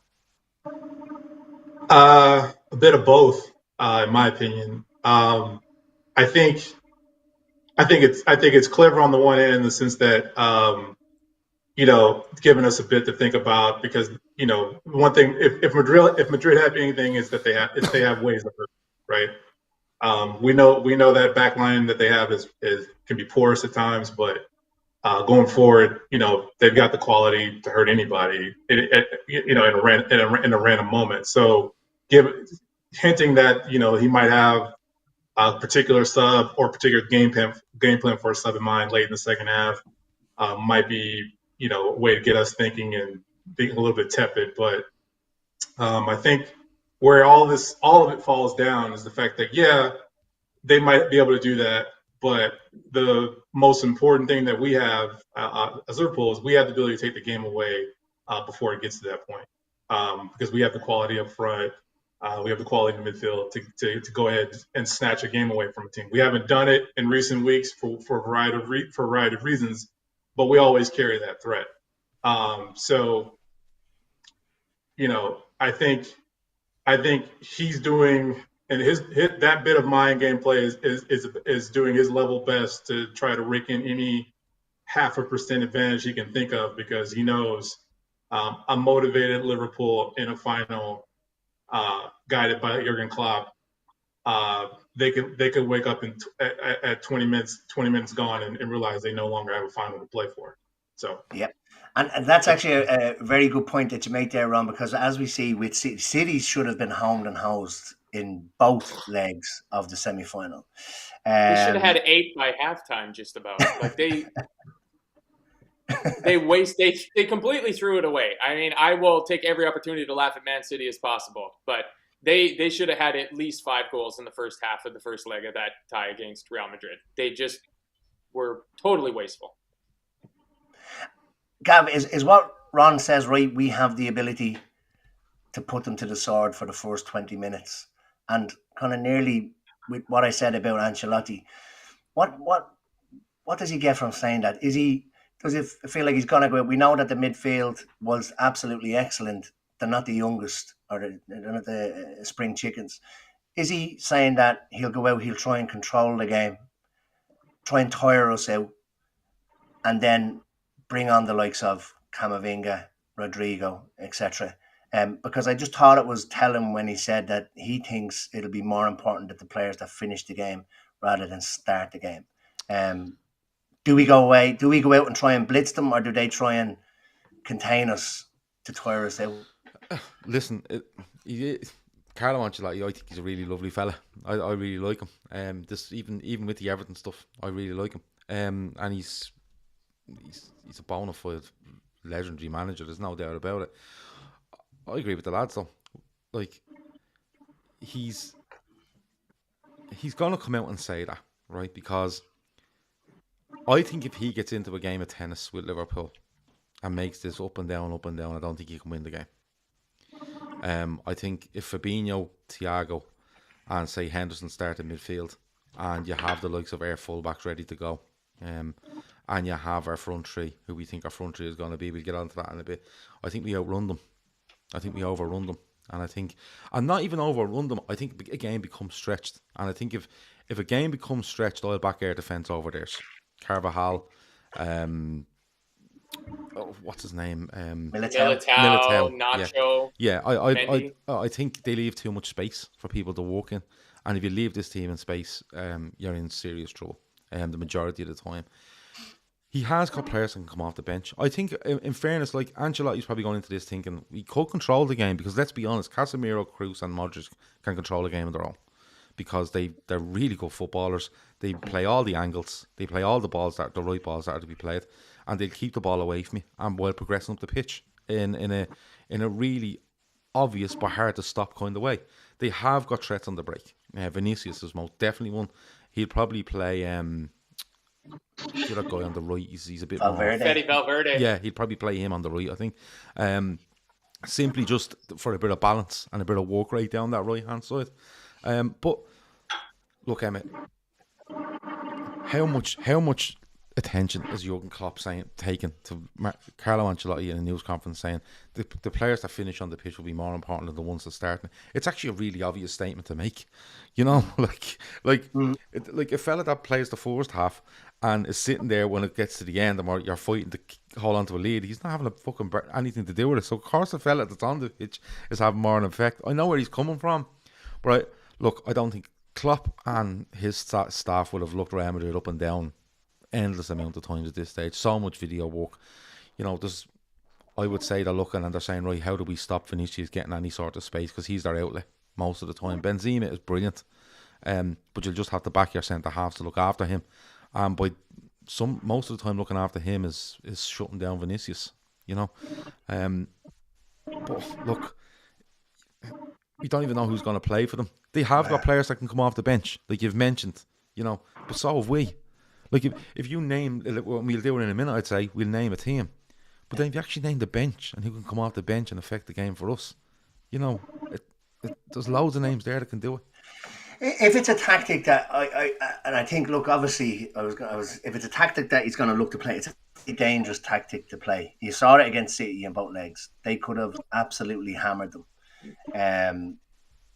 A bit of both, in my opinion. I think it's clever on the one end in the sense that giving us a bit to think about because one thing if Madrid have anything is that they have ways to hurt, right? We know that back line that they have is can be porous at times, but going forward, they've got the quality to hurt anybody, in a random moment. So, hinting that he might have a particular sub or particular game plan for a sub in mind late in the second half might be a way to get us thinking and being a little bit tepid. But I think where all of it falls down is the fact that they might be able to do that, but the most important thing that we have as Liverpool is we have the ability to take the game away before it gets to that point because we have the quality up front. We have the quality in the midfield to go ahead and snatch a game away from a team. We haven't done it in recent weeks for a variety of reasons, but we always carry that threat. So, I think he's doing, and that bit of mind game play is doing his level best to try to rake in any 0.5% advantage he can think of because he knows a motivated Liverpool in a final guided by Jurgen Klopp. They could wake up at 20 minutes gone and realize they no longer have a final to play for. So yeah. And that's actually a very good point that you make there, Ron, because as we see with City should have been homed and hosed in both legs of the semi-final. They should have had 8 by halftime, just about. Like they completely threw it away. I mean, I will take every opportunity to laugh at Man City as possible, but they should have had at least 5 goals in the first half of the first leg of that tie against Real Madrid. They just were totally wasteful. Gav, is what Ron says right? We have the ability to put them to the sword for the first 20 minutes. And kind of nearly with what I said about Ancelotti, what does he get from saying that? Does it feel like he's going to go out? We know that the midfield was absolutely excellent. They're not the youngest or they're not the spring chickens. Is he saying that he'll go out, he'll try and control the game, try and tire us out, and then bring on the likes of Camavinga, Rodrigo, etc.? Because I just thought it was telling when he said that he thinks it'll be more important that the players that finish the game rather than start the game. Do we go away? Do we go out and try and blitz them, or do they try and contain us to tire us out? Listen, Carlo Ancelotti, I think he's a really lovely fella. I really like him. This even with the Everton stuff, I really like him. And he's a bona fide legendary manager. There's no doubt about it. I agree with the lads though. Like he's gonna come out and say that, right? Because I think if he gets into a game of tennis with Liverpool and makes this up and down, I don't think he can win the game. I think if Fabinho, Thiago, and say Henderson start in midfield, and you have the likes of our fullbacks ready to go, and you have our front three, who we think our front three is going to be, we'll get onto that in a bit. I think we outrun them. I think we overrun them. And not even overrun them, I think a game becomes stretched. And I think if a game becomes stretched, I'll back our defence over theirs. Carvajal, what's his name? Militao, Nacho. Yeah, I think they leave too much space for people to walk in. And if you leave this team in space, you're in serious trouble the majority of the time. He has got players that can come off the bench. I think, in fairness, like Ancelotti's probably going into this thinking we could control the game because let's be honest, Casemiro, Kroos, and Modric can control the game on their own because they're really good footballers. They play all the angles, they play all the right balls that are to be played, and they'll keep the ball away from me and while progressing up the pitch in a really obvious but hard to stop kind of way. They have got threats on the break. Vinicius is most definitely one. He'll probably play. The other guy on the right, he's a bit Valverde. Fede Valverde. Yeah, he'd probably play him on the right, I think. Simply just for a bit of balance and a bit of work rate down that right hand side. But look, Emmet, how much attention is Jurgen Klopp taken to Carlo Ancelotti in a news conference saying the players that finish on the pitch will be more important than the ones that start. It's actually a really obvious statement to make, like a fella that plays the first half and is sitting there when it gets to the end and you're fighting to hold on to a lead. He's not having a fucking anything to do with it. So of course the fella that's on the pitch is having more of an effect. I know where he's coming from, but I don't think Klopp and his staff would have looked around with it up and down endless amount of times at this stage. So much video work. I would say they're looking and they're saying, right, how do we stop Vinicius getting any sort of space? Because he's their outlet most of the time. Benzema is brilliant. But you'll just have to back your centre halves to look after him. And most of the time looking after him is shutting down Vinicius, But look, we don't even know who's going to play for them. They have got players that can come off the bench, like you've mentioned, but so have we. Like if you name, we'll do it in a minute, I'd say, we'll name a team. But then if you actually name the bench and who can come off the bench and affect the game for us, there's loads of names there that can do it. If it's a tactic that I think, look, obviously, if it's a tactic that he's going to look to play, it's a dangerous tactic to play. You saw it against City in both legs. They could have absolutely hammered them.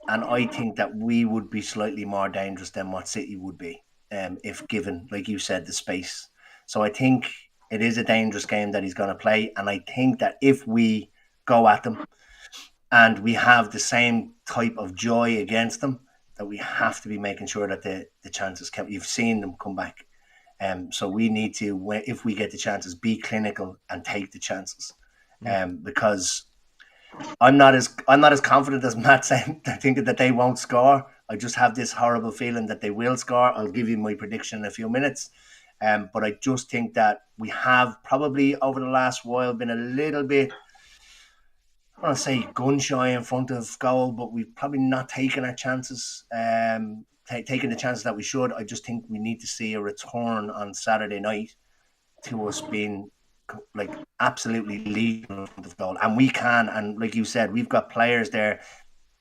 And I think that we would be slightly more dangerous than what City would be. If given, like you said, the space. So I think it is a dangerous game that he's going to play. And I think that if we go at them and we have the same type of joy against them, that we have to be making sure that the chances come. You've seen them come back. So we need to, if we get the chances, be clinical and take the chances. Because I'm not as confident as Matt saying, thinking that they won't score. I just have this horrible feeling that they will score. I'll give you my prediction in a few minutes. But I just think that we have probably over the last while been a little bit, I don't want to say gun shy in front of goal, but we've probably not taken our chances, taking the chances that we should. I just think we need to see a return on Saturday night to us being like absolutely lethal in front of goal. And we can, and like you said, we've got players there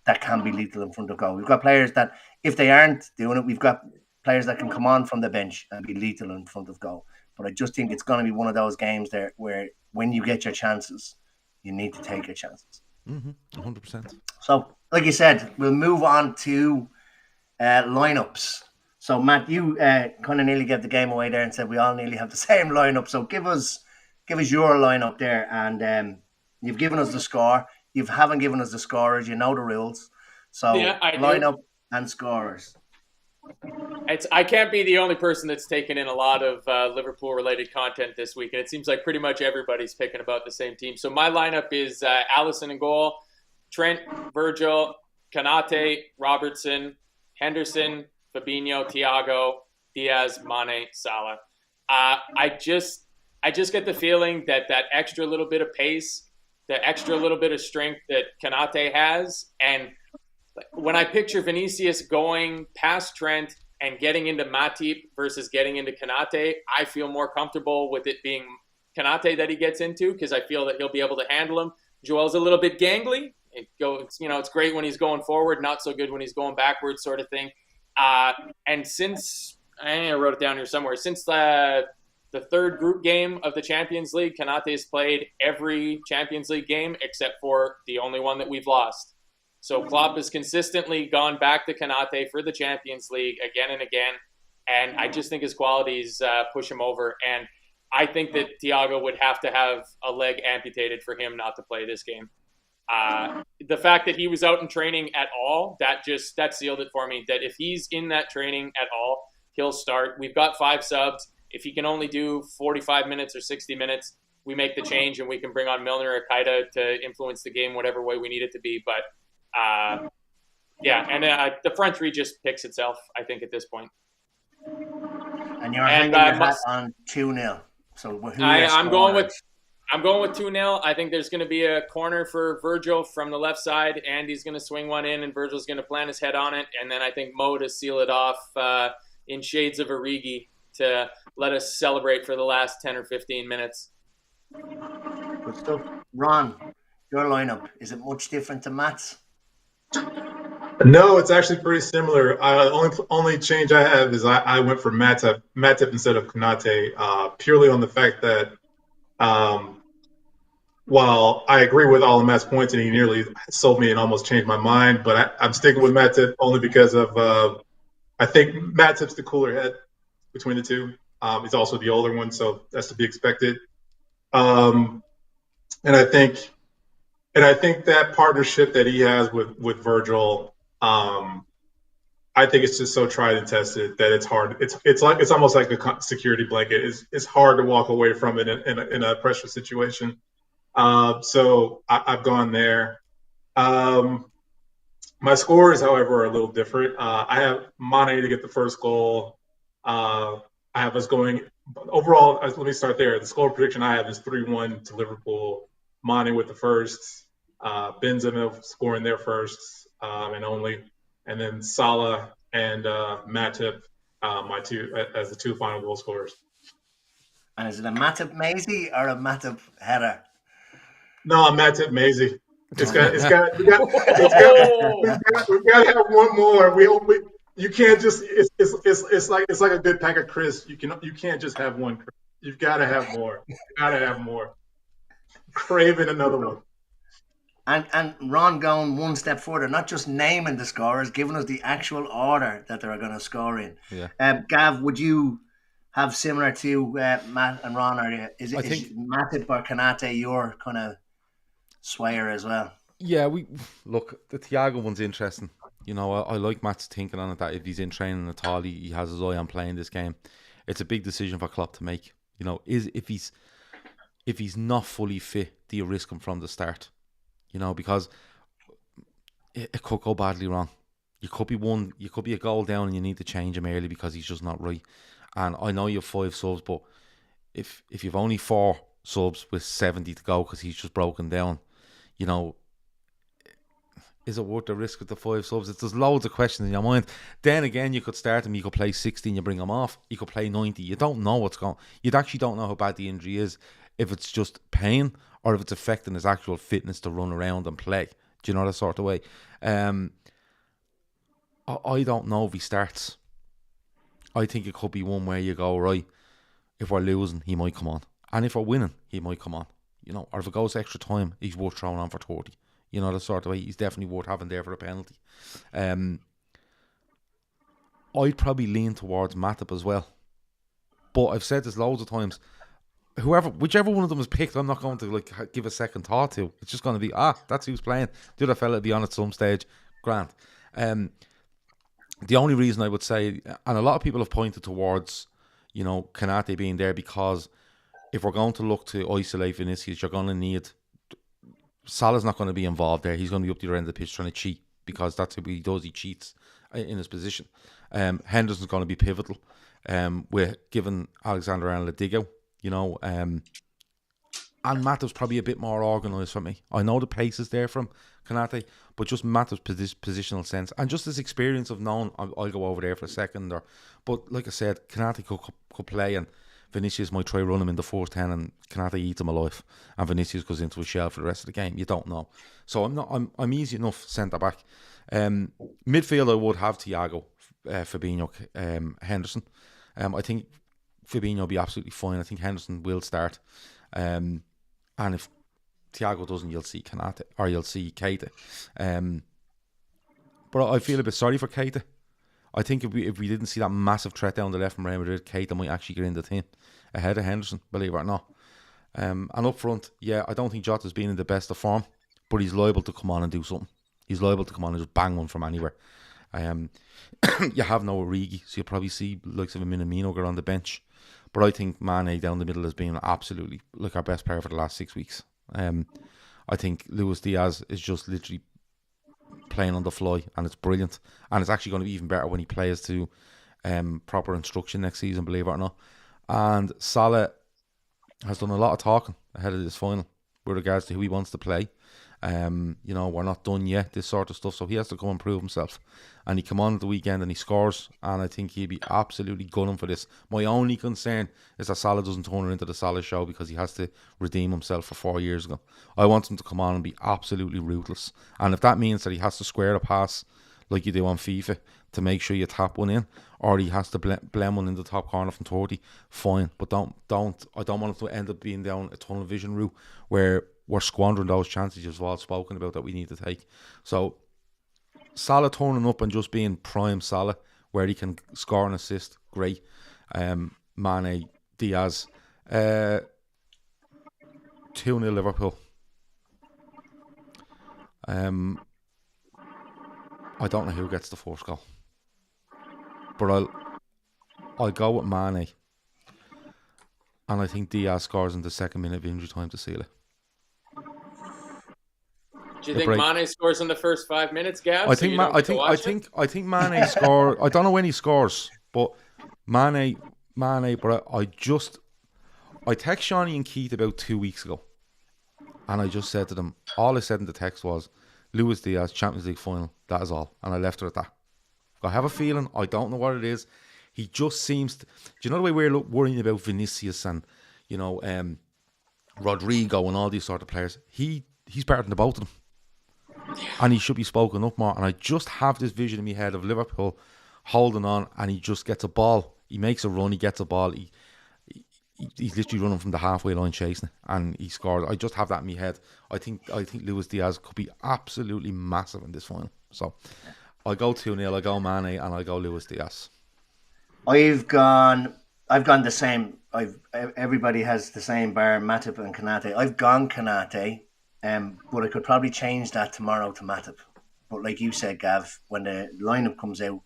that can be lethal in front of goal. We've got players that, if they aren't doing it, we've got players that can come on from the bench and be lethal in front of goal. But I just think it's going to be one of those games there where when you get your chances, you need to take your chances. 100%. So, like you said, we'll move on to lineups. So, Matt, you kind of nearly gave the game away there and said we all nearly have the same lineup. So, give us your lineup there, and you've given us the score. You haven't given us the scorers. You know the rules. So, yeah, lineup and scorers. I can't be the only person that's taken in a lot of Liverpool-related content this week, and it seems like pretty much everybody's picking about the same team. So my lineup is Alisson in goal, Trent, Virgil, Konate, Robertson, Henderson, Fabinho, Thiago, Diaz, Mane, Salah. I just get the feeling that extra little bit of pace, the extra little bit of strength that Konate has, and when I picture Vinicius going past Trent and getting into Matip versus getting into Konate, I feel more comfortable with it being Konate that he gets into because I feel that he'll be able to handle him. Joel's a little bit gangly. It's great when he's going forward, not so good when he's going backwards, sort of thing. And since I wrote it down here somewhere, since the third group game of the Champions League, Konate has played every Champions League game except for the only one that we've lost. So Klopp has consistently gone back to Konate for the Champions League again and again, and I just think his qualities push him over. And I think that Thiago would have to have a leg amputated for him not to play this game. The fact that he was out in training at all, that sealed it for me, that if he's in that training at all, he'll start. We've got 5 subs. If he can only do 45 minutes or 60 minutes, we make the change and we can bring on Milner or Keita to influence the game whatever way we need it to be. But the front three just picks itself, I think, at this point. And you're hanging your hat on 2-0. So I'm going with 2-0. I think there's going to be a corner for Virgil from the left side. Andy's going to swing one in, and Virgil's going to plant his head on it. And then I think Mo to seal it off in shades of Origi to let us celebrate for the last 10 or 15 minutes. Good stuff. Ron, your lineup, is it much different to Matt's? No, it's actually pretty similar. Only change I have is I went for Matip instead of Konate, purely on the fact that um, while I agree with all of Matt's points and he nearly sold me and almost changed my mind, but I'm sticking with Matip only because of I think Matip's the cooler head between the two. He's also the older one, so that's to be expected. Um, and I think that partnership that he has with Virgil. I think it's just so tried and tested that it's hard. It's almost like a security blanket. It's hard to walk away from it in a pressure situation. So I've gone there. Um, my scores, however, are a little different. I have Mane to get the first goal. I have us going overall. Let me start there. The score prediction I have is 3-1 to Liverpool. Mane with the first. Benzema scoring their first and only, and then Salah and Matip, my two as the two final goal scorers. And is it a Matip Maisie or a Matip header? No, Matip Maisie. We've got to have one more. You can't just it's like a good pack of crisps. You can't just have one. You've got to have more. Craving another one. And Ron going one step further, not just naming the scorers, giving us the actual order that they're going to score in. Yeah. Gav, would you have similar to Matt and Ron? Or is Matip or Konate your kind of swayer as well? Yeah, look, the Thiago one's interesting. You know, I like Matt's thinking on it that if he's in training at all, he has his eye on playing this game. It's a big decision for Klopp to make. You know, if he's not fully fit, do you risk him from the start? You know, because it could go badly wrong. You could be a goal down and you need to change him early because he's just not right. And I know you have 5 subs, but if you've only 4 subs with 70 to go because he's just broken down, you know, is it worth the risk with the 5 subs? There's loads of questions in your mind. Then again, you could start him, you could play 60 and you bring him off. You could play 90. You don't know what's going on. You actually don't know how bad the injury is, if it's just pain or if it's affecting his actual fitness to run around and play. Do you know that sort of way? I don't know if he starts. I think it could be one where you go, right, if we're losing, he might come on. And if we're winning, he might come on. You know, or if it goes extra time, he's worth throwing on for 30. You know, that sort of way. He's definitely worth having there for a penalty. I'd probably lean towards Matip as well. But I've said this loads of times. Whichever one of them is picked, I'm not going to give a second thought to. It's just going to be, that's who's playing. The other fella will be on at some stage. Grant. The only reason I would say, and a lot of people have pointed towards, you know, Konate being there, because if we're going to look to isolate Vinicius, you're going to need... Salah's not going to be involved there. He's going to be up the other end of the pitch trying to cheat, because that's what he does. He cheats in his position. Henderson's going to be pivotal. We're giving Alexander-Arnold a dig-out, you know. And Matip's probably a bit more organised for me. I know the pace is there from Konate, but just Matip's positional sense and just his experience of knowing I'll go over there for a second. But like I said, Konate could play, and Vinicius might try run him in the 4-10 and Konate eats him alive, and Vinicius goes into a shell for the rest of the game. You don't know. So I'm easy enough centre back. Midfield I would have Thiago, Fabinho, Henderson. I think Fabinho will be absolutely fine. I think Henderson will start. And if Thiago doesn't, you'll see Konate, or you'll see Keita. But I feel a bit sorry for Keita. I think if we didn't see that massive threat down the left from Real Madrid, Keita might actually get in the team ahead of Henderson, believe it or not. And up front, yeah, I don't think Jota's been in the best of form, but he's liable to come on and do something. He's liable to come on and just bang one from anywhere. You have no Origi, so you'll probably see likes of a Minamino go on the bench. But I think Mane down the middle has been absolutely our best player for the last 6 weeks. I think Luis Diaz is just literally playing on the fly, and it's brilliant. And it's actually going to be even better when he plays to proper instruction next season, believe it or not. And Salah has done a lot of talking ahead of this final with regards to who he wants to play. You know, we're not done yet, this sort of stuff, so he has to come and prove himself. And he come on at the weekend and he scores, and I think he'll be absolutely gunning for this. My only concern is that Salah doesn't turn it into the Salah show, because he has to redeem himself for 4 years ago. I want him to come on and be absolutely ruthless, and if that means that he has to square a pass like you do on FIFA to make sure you tap one in, or he has to blend one in the top corner from 30, fine. But I don't want it to end up being down a tunnel vision route where we're squandering those chances you've all spoken about that we need to take. So Salah turning up and just being prime Salah, where he can score and assist, great. Mane, Diaz, 2-0 Liverpool. I don't know who gets the first goal, but I'll go with Mane, and I think Diaz scores in the second minute of injury time to seal it. Do you think Mane scores in the first 5 minutes, Gav? I think Mane scores. I don't know when he scores, but Mane. But I text Shawnee and Keith about 2 weeks ago, and I just said to them, all I said in the text was, Luis Diaz, Champions League final, that is all. And I left it at that. I have a feeling, I don't know what it is. He just seems to, do you know the way we're worrying about Vinicius and, you know, Rodrigo and all these sort of players? He's better than the both of them. And he should be spoken up more. And I just have this vision in my head of Liverpool holding on, and he just gets a ball. He makes a run, he gets a ball. He's literally running from the halfway line chasing it, and he scores. I just have that in my head. I think Luis Diaz could be absolutely massive in this final. So I go 2-0, I go Mane, and I go Luis Diaz. I've gone the same. Everybody has the same bar, Matip and Konate. I've gone Konate, but I could probably change that tomorrow to Matip. But like you said, Gav, when the lineup comes out,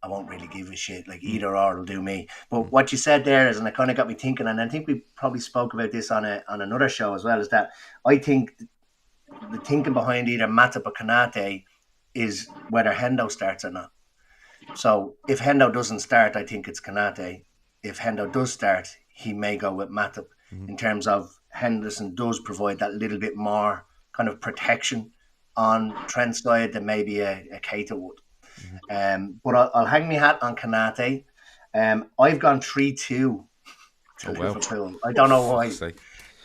I won't really give a shit. Like either or will do me. But what you said there is, and it kind of got me thinking, and I think we probably spoke about this on another show as well, is that I think the thinking behind either Matip or Konate is whether Hendo starts or not. So if Hendo doesn't start, I think it's Konate. If Hendo does start, he may go with Matip. In terms of Henderson does provide that little bit more kind of protection on Trent's side than maybe a Keita would. But I'll hang my hat on Konate. I've gone 3-2 to Liverpool. I don't know why.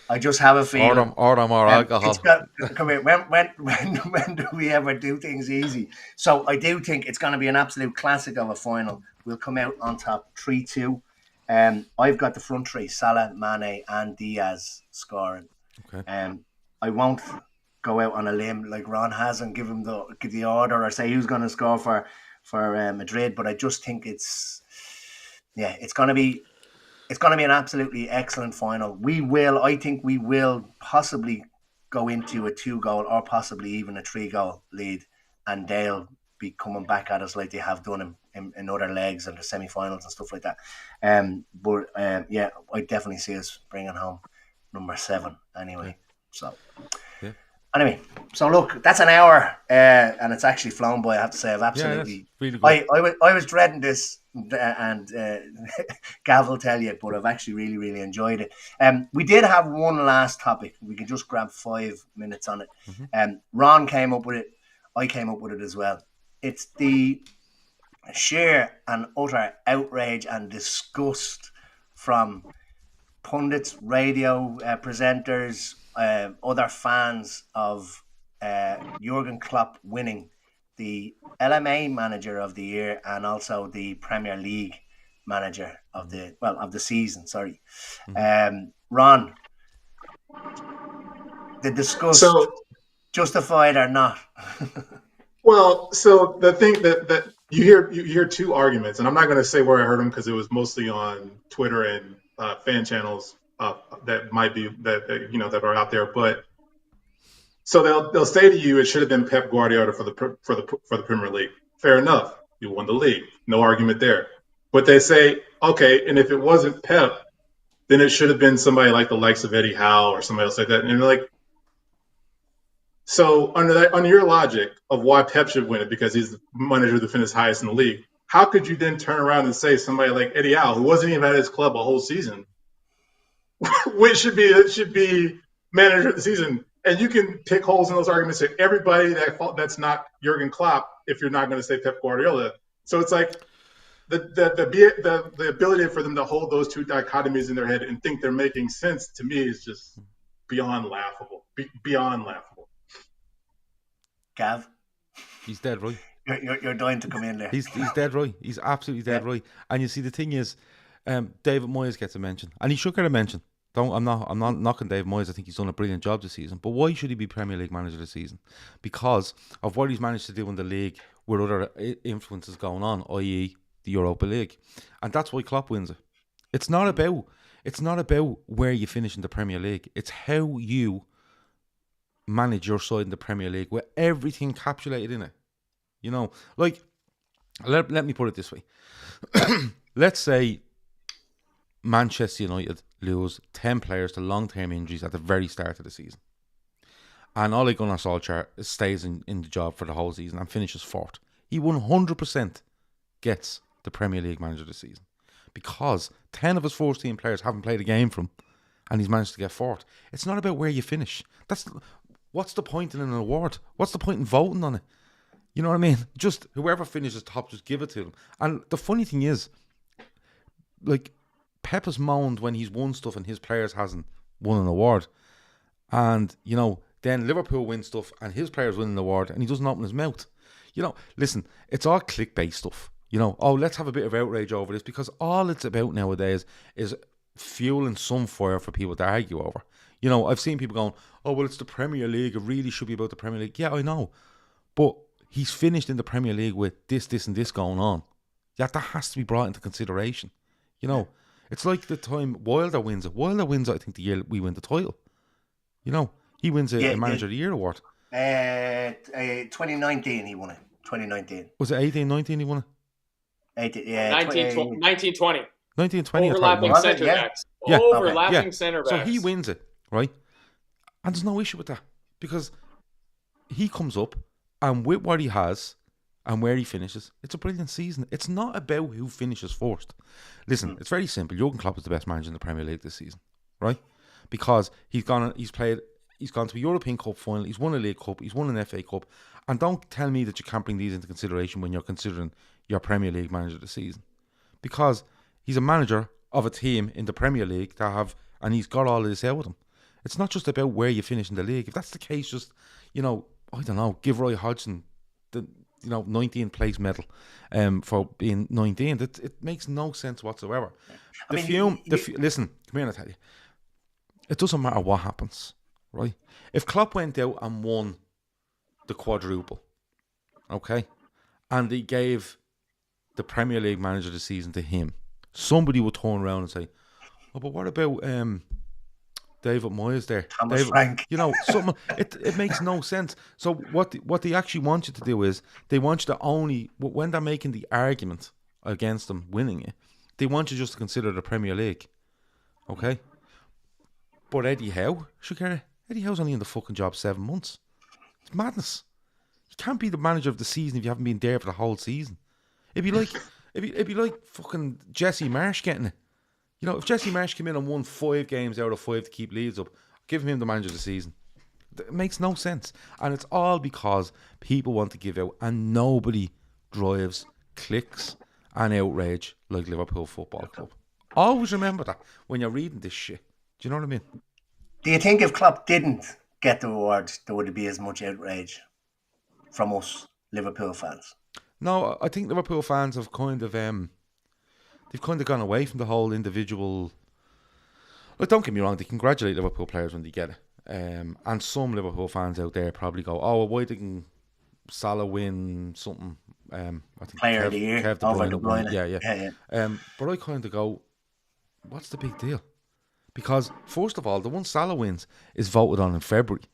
I just have a feeling. Or more alcohol. Come here. When do we ever do things easy? So I do think it's going to be an absolute classic of a final. We'll come out on top 3-2. I've got the front three: Salah, Mane, and Diaz scoring. Okay. I won't go out on a limb like Ron has and give the order or say who's going to score for Madrid, but I just think it's going to be an absolutely excellent final. I think we will possibly go into a 2-goal or possibly even a 3-goal lead, and they'll be coming back at us like they have done in other legs and the semi-finals and stuff like that. But I definitely see us bringing home number 7 anyway. So. Yeah. Anyway, so look, that's an hour, and it's actually flown by. I have to say, I've absolutely. Really good. I was dreading this, and Gav will tell you, but I've actually really, really enjoyed it. We did have one last topic. We could just grab 5 minutes on it. Ron came up with it. I came up with it as well. It's the sheer and utter outrage and disgust from pundits, radio presenters, other fans of Jurgen Klopp winning the LMA Manager of the Year and also the Premier League Manager of the season. Sorry, Ron, the disgust, justified or not? Well, so the thing that you hear two arguments, and I'm not going to say where I heard them because it was mostly on Twitter and fan channels that might be that are out there. But so they'll say to you, it should have been Pep Guardiola for the Premier League. Fair enough, you won the league, no argument there. But they say, okay, and if it wasn't Pep, then it should have been somebody like the likes of Eddie Howe or somebody else like that. And they're like, so under your logic of why Pep should win it because he's the manager that finished highest in the league, how could you then turn around and say somebody like Eddie Howe, who wasn't even at his club a whole season, which should be manager of the season? And you can pick holes in those arguments to everybody that's not Jurgen Klopp if you're not going to say Pep Guardiola. So it's like the ability for them to hold those two dichotomies in their head and think they're making sense to me is just beyond laughable. Beyond laughable. Gav? He's dead, right? You're dying to come in there. He's dead right. He's absolutely dead right. And you see, the thing is, David Moyes gets a mention, and he should get a mention. I'm not knocking David Moyes. I think he's done a brilliant job this season. But why should he be Premier League manager this season? Because of what he's managed to do in the league with other influences going on, i.e. the Europa League, and that's why Klopp wins it. It's not about where you finish in the Premier League. It's how you manage your side in the Premier League with everything encapsulated in it. You know, like, let me put it this way. Let's say Manchester United lose 10 players to long-term injuries at the very start of the season, and Ole Gunnar Solskjaer stays in the job for the whole season and finishes fourth. He 100% gets the Premier League manager this season, because 10 of his first team players haven't played a game for him, and he's managed to get fourth. It's not about where you finish. What's the point in an award? What's the point in voting on it? You know what I mean? Just whoever finishes top, just give it to them. And the funny thing is, like, Pep has moaned when he's won stuff and his players hasn't won an award. And, you know, then Liverpool win stuff and his players win an award and he doesn't open his mouth. You know, listen, it's all clickbait stuff. You know, oh, let's have a bit of outrage over this, because all it's about nowadays is fueling some fire for people to argue over. You know, I've seen people going, oh, well, it's the Premier League. It really should be about the Premier League. Yeah, I know. But he's finished in the Premier League with this and this going on. Yeah, that has to be brought into consideration. You know, it's like the time Wilder wins it. Wilder wins it, I think, the year we win the title. You know, he wins a Manager of the Year award. 2019 he won it. 2019. Was it 18-19 he won it? 1920. 1920. Overlapping centre backs. Overlapping centre backs. So he wins it, right? And there's no issue with that, because he comes up and with what he has and where he finishes, it's a brilliant season. It's not about who finishes first. Listen, it's very simple. Jurgen Klopp is the best manager in the Premier League this season, right? Because he's gone to a European Cup final, he's won a League Cup, he's won an FA Cup, and don't tell me that you can't bring these into consideration when you're considering your Premier League manager this season. Because he's a manager of a team in the Premier League and he's got all of this out with him. It's not just about where you finish in the league. If that's the case, just, you know, I don't know, give Roy Hodgson the 19th place medal for being 19th. It makes no sense whatsoever. Listen, come here and I tell you. It doesn't matter what happens, right? If Klopp went out and won the quadruple, okay, and they gave the Premier League manager of the season to him, somebody would turn around and say, oh, but what about David Moyes there? Frank. You know, something. It makes no sense. So what they actually want you to do is, they want you to only, when they're making the argument against them winning it, they want you just to consider the Premier League, okay? But Eddie Howe, Eddie Howe's only in the fucking job 7 months. It's madness. You can't be the manager of the season if you haven't been there for the whole season. It'd be like fucking Jesse Marsh getting it. You know, if Jesse Marsh came in and won 5 games out of 5 to keep Leeds up, give him the manager of the season. It makes no sense. And it's all because people want to give out, and nobody drives clicks and outrage like Liverpool Football Club. Always remember that when you're reading this shit. Do you know what I mean? Do you think if Klopp didn't get the award, there would be as much outrage from us Liverpool fans? No, I think Liverpool fans have kind of they've kind of gone away from the whole individual. Like, don't get me wrong, they congratulate Liverpool players when they get it, and some Liverpool fans out there probably go, "Oh, well, why didn't Salah win something?" I think Player of the Year, Kev De Bruyne. Yeah. But I kind of go, "What's the big deal?" Because first of all, the one Salah wins is voted on in February.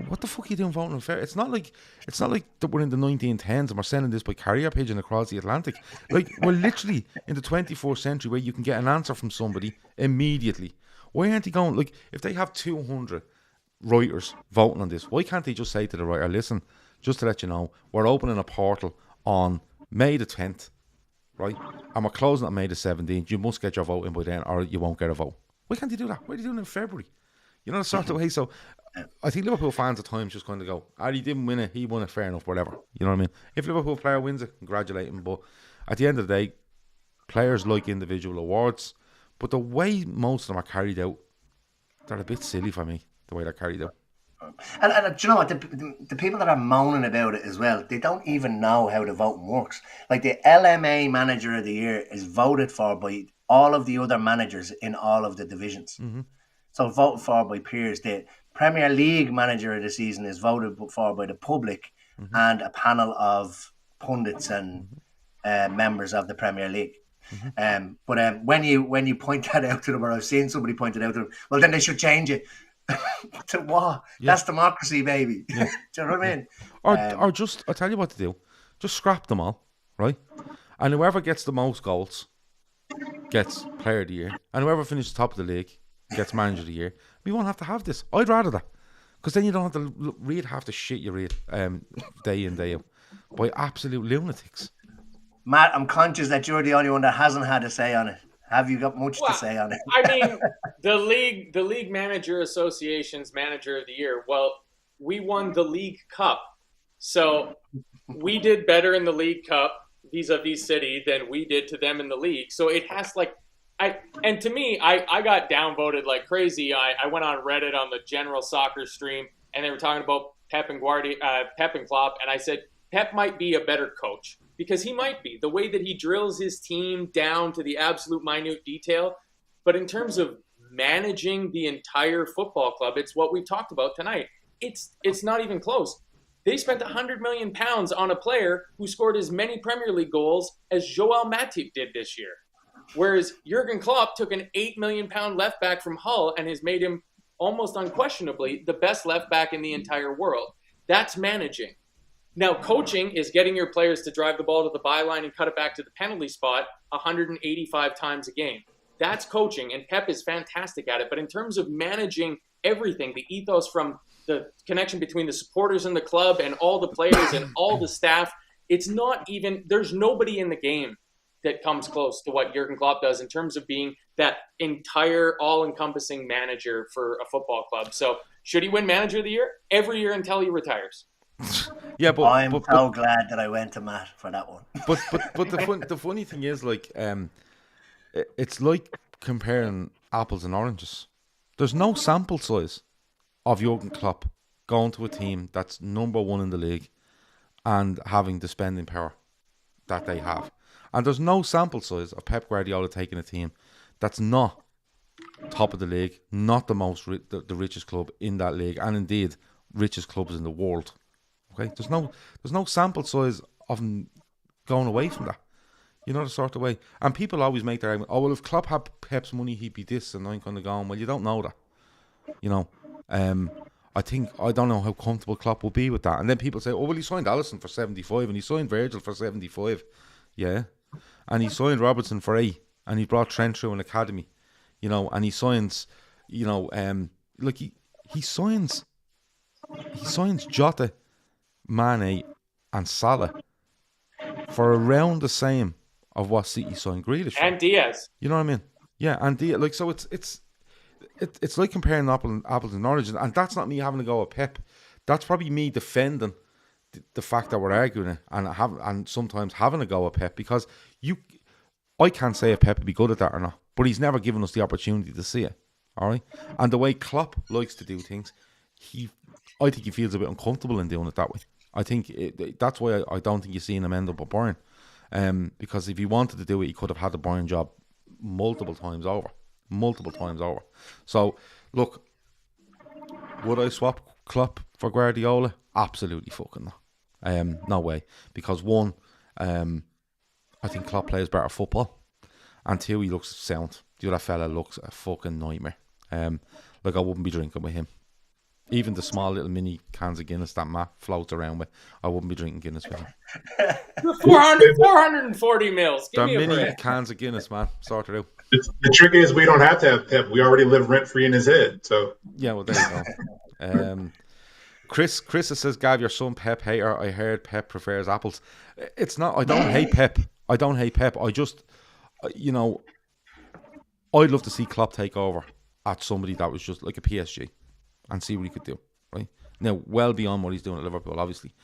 What the fuck are you doing voting on February? It's not like that we're in the 1910s and we're sending this by carrier pigeon across the Atlantic. Like, we're literally in the 21st century where you can get an answer from somebody immediately. Why aren't they going, like, if they have 200 writers voting on this, why can't they just say to the writer, listen, just to let you know, we're opening a portal on May the 10th, right? And we're closing on May the 17th. You must get your vote in by then or you won't get a vote. Why can't they do that? Why are they doing it in February? You know, the sort of way. So I think Liverpool fans at times just kind of go, he didn't win it, he won it, fair enough, whatever. You know what I mean? If a Liverpool player wins it, congratulate him. But at the end of the day, players like individual awards. But the way most of them are carried out, they're a bit silly for me, the way they're carried out. And do you know what? The people that are moaning about it as well, they don't even know how the voting works. Like the LMA Manager of the Year is voted for by all of the other managers in all of the divisions. Mm-hmm. So voted for by peers. The Premier League Manager of the season is voted for by the public Mm-hmm. and a panel of pundits and members of the Premier League. Mm-hmm. But when you point that out to them, or I've seen somebody point it out to them, well, then they should change it. To what? Yeah. That's democracy, baby. Yeah. Do you know what I mean? Or just, I'll tell you what to do. Just scrap them all, right? And whoever gets the most goals gets Player of the Year. And whoever finishes top of the league gets Manager of the Year. We won't have to have this. I'd rather that. Because then you don't have to read half the shit you read day in, day out by absolute lunatics. Matt, I'm conscious that you're the only one that hasn't had a say on it. Have you got much to say on it? I mean, the League Manager Association's Manager of the Year, well, we won the League Cup. So we did better in the League Cup vis-a-vis City than we did to them in the league. So it has and to me, I got downvoted like crazy. I went on Reddit on the general soccer stream, and they were talking about Pep and Klopp, and I said, Pep might be a better coach. Because he might be, the way that he drills his team down to the absolute minute detail. But in terms of managing the entire football club, it's what we've talked about tonight. It's not even close. They spent £100 million on a player who scored as many Premier League goals as Joel Matip did this year. Whereas Jurgen Klopp took an £8 million left back from Hull and has made him almost unquestionably the best left back in the entire world. That's managing. Now, coaching is getting your players to drive the ball to the byline and cut it back to the penalty spot 185 times a game. That's coaching, and Pep is fantastic at it. But in terms of managing everything, the ethos from the connection between the supporters and the club and all the players and all the staff, it's not even – there's nobody in the game that comes close to what Jurgen Klopp does in terms of being that entire all-encompassing manager for a football club. So should he win Manager of the Year? Every year until he retires. Yeah, but I'm so glad that I went to Matt for that one. But the funny thing is, like, it's like comparing apples and oranges. There's no sample size of Jurgen Klopp going to a team that's number one in the league and having the spending power that they have, and there's no sample size of Pep Guardiola taking a team that's not top of the league, not the most the richest club in that league, and indeed richest clubs in the world. Okay, there's no sample size of them going away from that. You know, the sort of way. And people always make their argument, oh, well, if Klopp had Pep's money, he'd be this, and I'm kind of going, well, you don't know that. You know, I don't know how comfortable Klopp will be with that. And then people say, oh, well, he signed Alisson for 75, and he signed Virgil for 75. Yeah. And he signed Robertson for 8, and he brought Trent through an academy. You know, and he signs, you know, like he signs Jota, Mane and Salah for around the same of what City signed Grealish for. And Diaz. You know what I mean? Yeah, and Diaz. Like, so it's like comparing apples and oranges, and that's not me having to go at Pep. That's probably me defending the fact that we're arguing it and sometimes having a go at Pep, because I can't say if Pep would be good at that or not, but he's never given us the opportunity to see it. All right, and the way Klopp likes to do things, I think he feels a bit uncomfortable in doing it that way. I think that's why I don't think you're seeing him end up at Bayern. Because if he wanted to do it, he could have had the Bayern job multiple times over. So, look, would I swap Klopp for Guardiola? Absolutely fucking not. No way. Because one, I think Klopp plays better football. And two, he looks sound. The other fella looks a fucking nightmare. Like, I wouldn't be drinking with him. Even the small little mini cans of Guinness that Matt floats around with, I wouldn't be drinking Guinness with him. 440 mils. Give me a mini break. cans of Guinness, man. Sort it out. The trick is we don't have to have Pep. We already live rent-free in his head. So yeah, well, there you go. Chris says, Gav, your son Pep hater. I heard Pep prefers apples. It's not. I don't hate Pep. I just, you know, I'd love to see Klopp take over at somebody that was just like a PSG. And see what he could do, right? Now, well beyond what he's doing at Liverpool, obviously.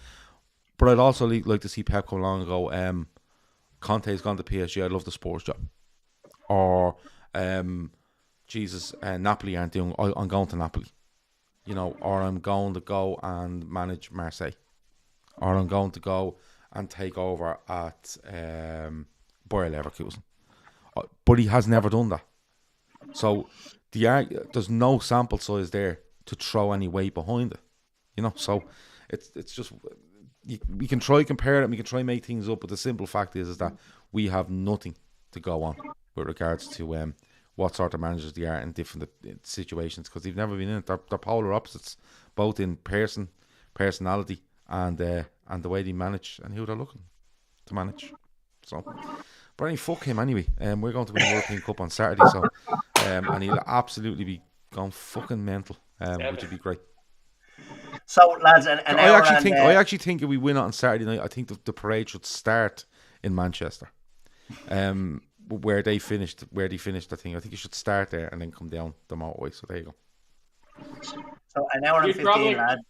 But I'd also like to see Pep come along and go, Conte's gone to PSG, I'd love the Spurs job. Or, Napoli aren't doing, I'm going to Napoli. or I'm going to go and manage Marseille, or I'm going to go and take over at Bayer Leverkusen. But he has never done that. So there's no sample size there to throw any weight behind it. So it's just we can try compare it, and we can try make things up, but the simple fact is that we have nothing to go on with regards to what sort of managers they are in different situations, because they've never been in it. They're polar opposites, both in personality, and the way they manage and who they're looking to manage. So, but anyway, fuck him anyway. We're going to win the European Cup on Saturday, so and he'll absolutely be gone fucking mental, which would be great. So, lads, I actually think if we win it on Saturday night, I think the parade should start in Manchester, where they finished. I think it should start there and then come down the motorway. So there you go. So an hour and 15, lads.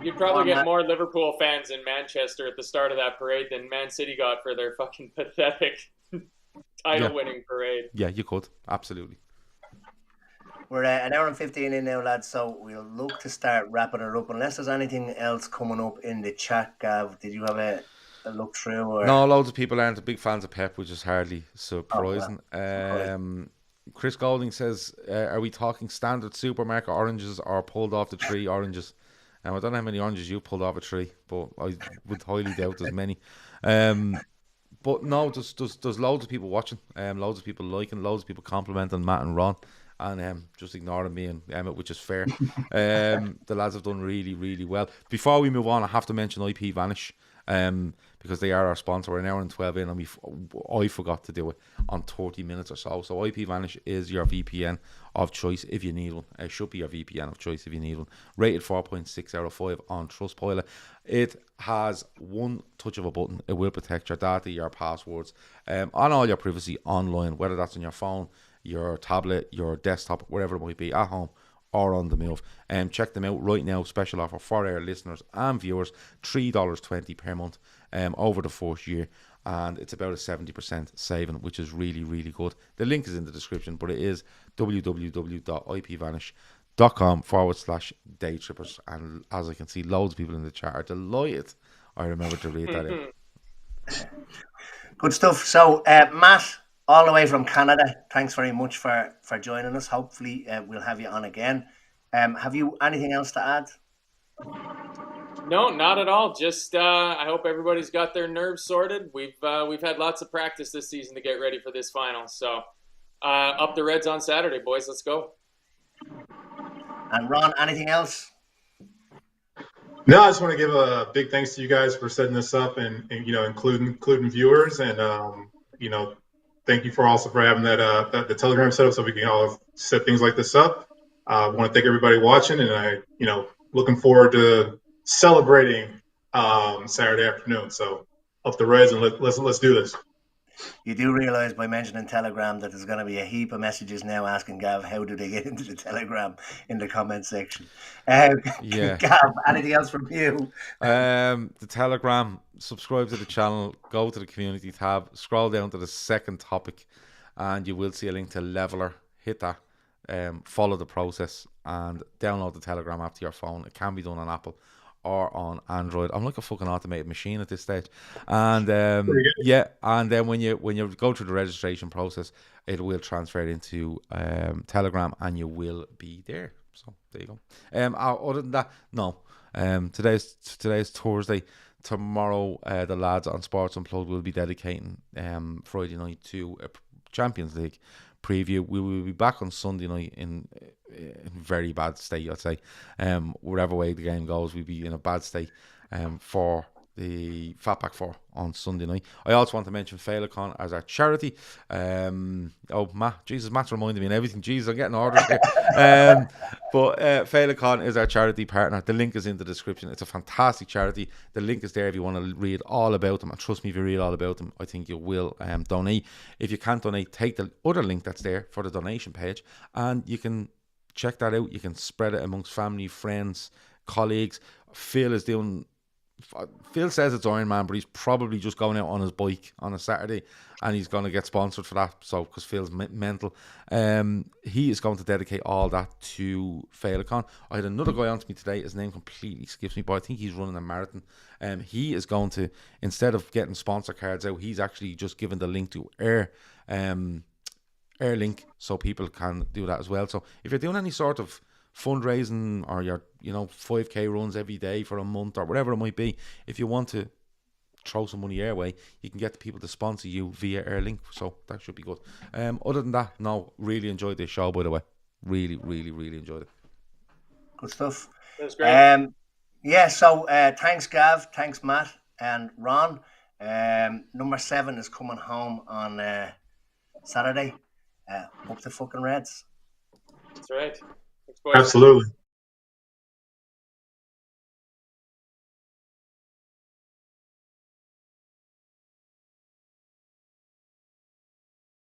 You'd probably get more Liverpool fans in Manchester at the start of that parade than Man City got for their fucking pathetic title-winning parade. Yeah, you could. Absolutely. We're an hour and 15 in now, lads, so we'll look to start wrapping it up. Unless there's anything else coming up in the chat, Gav, did you have a look through? Or? No, loads of people aren't big fans of Pep, which is hardly surprising. Chris Golding says, are we talking standard supermarket oranges or pulled off the tree oranges? I don't know how many oranges you pulled off a tree, but I would highly doubt there's many. But no, there's loads of people watching, loads of people liking, loads of people complimenting Matt and Ron, and just ignoring me and Emmet, which is fair. The lads have done really, really well. Before we move on, I have to mention IP Vanish, because they are our sponsor. We're an hour and 12 in, and I forgot to do it on 30 minutes or so. So IP Vanish is your VPN of choice if you need one. It should be your VPN of choice if you need one. Rated 4.6 out of 5 on Trustpilot. It has one touch of a button. It will protect your data, your passwords, and all your privacy online, whether that's on your phone, your tablet, your desktop, wherever it might be, at home or on the move. Check them out right now. Special offer for our listeners and viewers, $3.20 per month over the first year, and it's about a 70% saving, which is really, really good. The link is in the description, but it is www.ipvanish.com/daytrippers, and as I can see, loads of people in the chat are delighted I remember to read that out. Good stuff. So Matt, all the way from Canada, thanks very much for joining us. Hopefully we'll have you on again. Have you anything else to add? No, not at all. Just I hope everybody's got their nerves sorted. We've had lots of practice this season to get ready for this final. So up the Reds on Saturday, boys. Let's go. And Ron, anything else? No, I just want to give a big thanks to you guys for setting this up and including viewers, and thank you for also for having that the Telegram set up so we can all set things like this up. I want to thank everybody watching, and I looking forward to celebrating Saturday afternoon. So up the Reds, and let's do this. You do realise by mentioning Telegram that there's going to be a heap of messages now asking Gav how do they get into the Telegram in the comment section. Yeah, Gav, anything else from you? The Telegram, subscribe to the channel, go to the community tab, scroll down to the second topic, and you will see a link to Leveler. Hit that, follow the process, and download the Telegram app to your phone. It can be done on Apple or on Android. I'm like a fucking automated machine at this stage. And and then when you go through the registration process, it will transfer it into Telegram, and you will be there. So there you go. Other than that, no. Today's Thursday. Tomorrow, the lads on Sports Unplugged will be dedicating Friday night to a Champions League preview. We will be back on Sunday night in very bad state, I'd say. Whatever way the game goes, we'll be in a bad state for the Fatback 4 on Sunday night. I also want to mention Féileacáin as our charity. Matt's reminding me and everything. Jesus, I'm getting orders here. But Féileacáin is our charity partner. The link is in the description. It's a fantastic charity. The link is there if you want to read all about them. And trust me, if you read all about them, I think you will donate. If you can't donate, take the other link that's there for the donation page, and you can check that out. You can spread it amongst family, friends, colleagues. Phil is doing Phil says it's Iron Man, but he's probably just going out on his bike on a Saturday, and he's going to get sponsored for that. So, because Phil's mental, he is going to dedicate all that to Féileacáin. I had another guy on to me today. His name completely skips me, but I think he's running a marathon. He is going to, instead of getting sponsor cards out, he's actually just given the link to Airlink, so people can do that as well. So, if you're doing any sort of fundraising, or your 5k runs every day for a month, or whatever it might be, if you want to throw some money your way, you can get the people to sponsor you via Airlink, so that should be good. Other than that, no, really enjoyed this show, by the way. Really enjoyed it. Good stuff. That's great. So thanks Gav, thanks Matt and Ron. Number 7 is coming home on Saturday. Up the fucking Reds. That's right. Thanks, boys. Absolutely.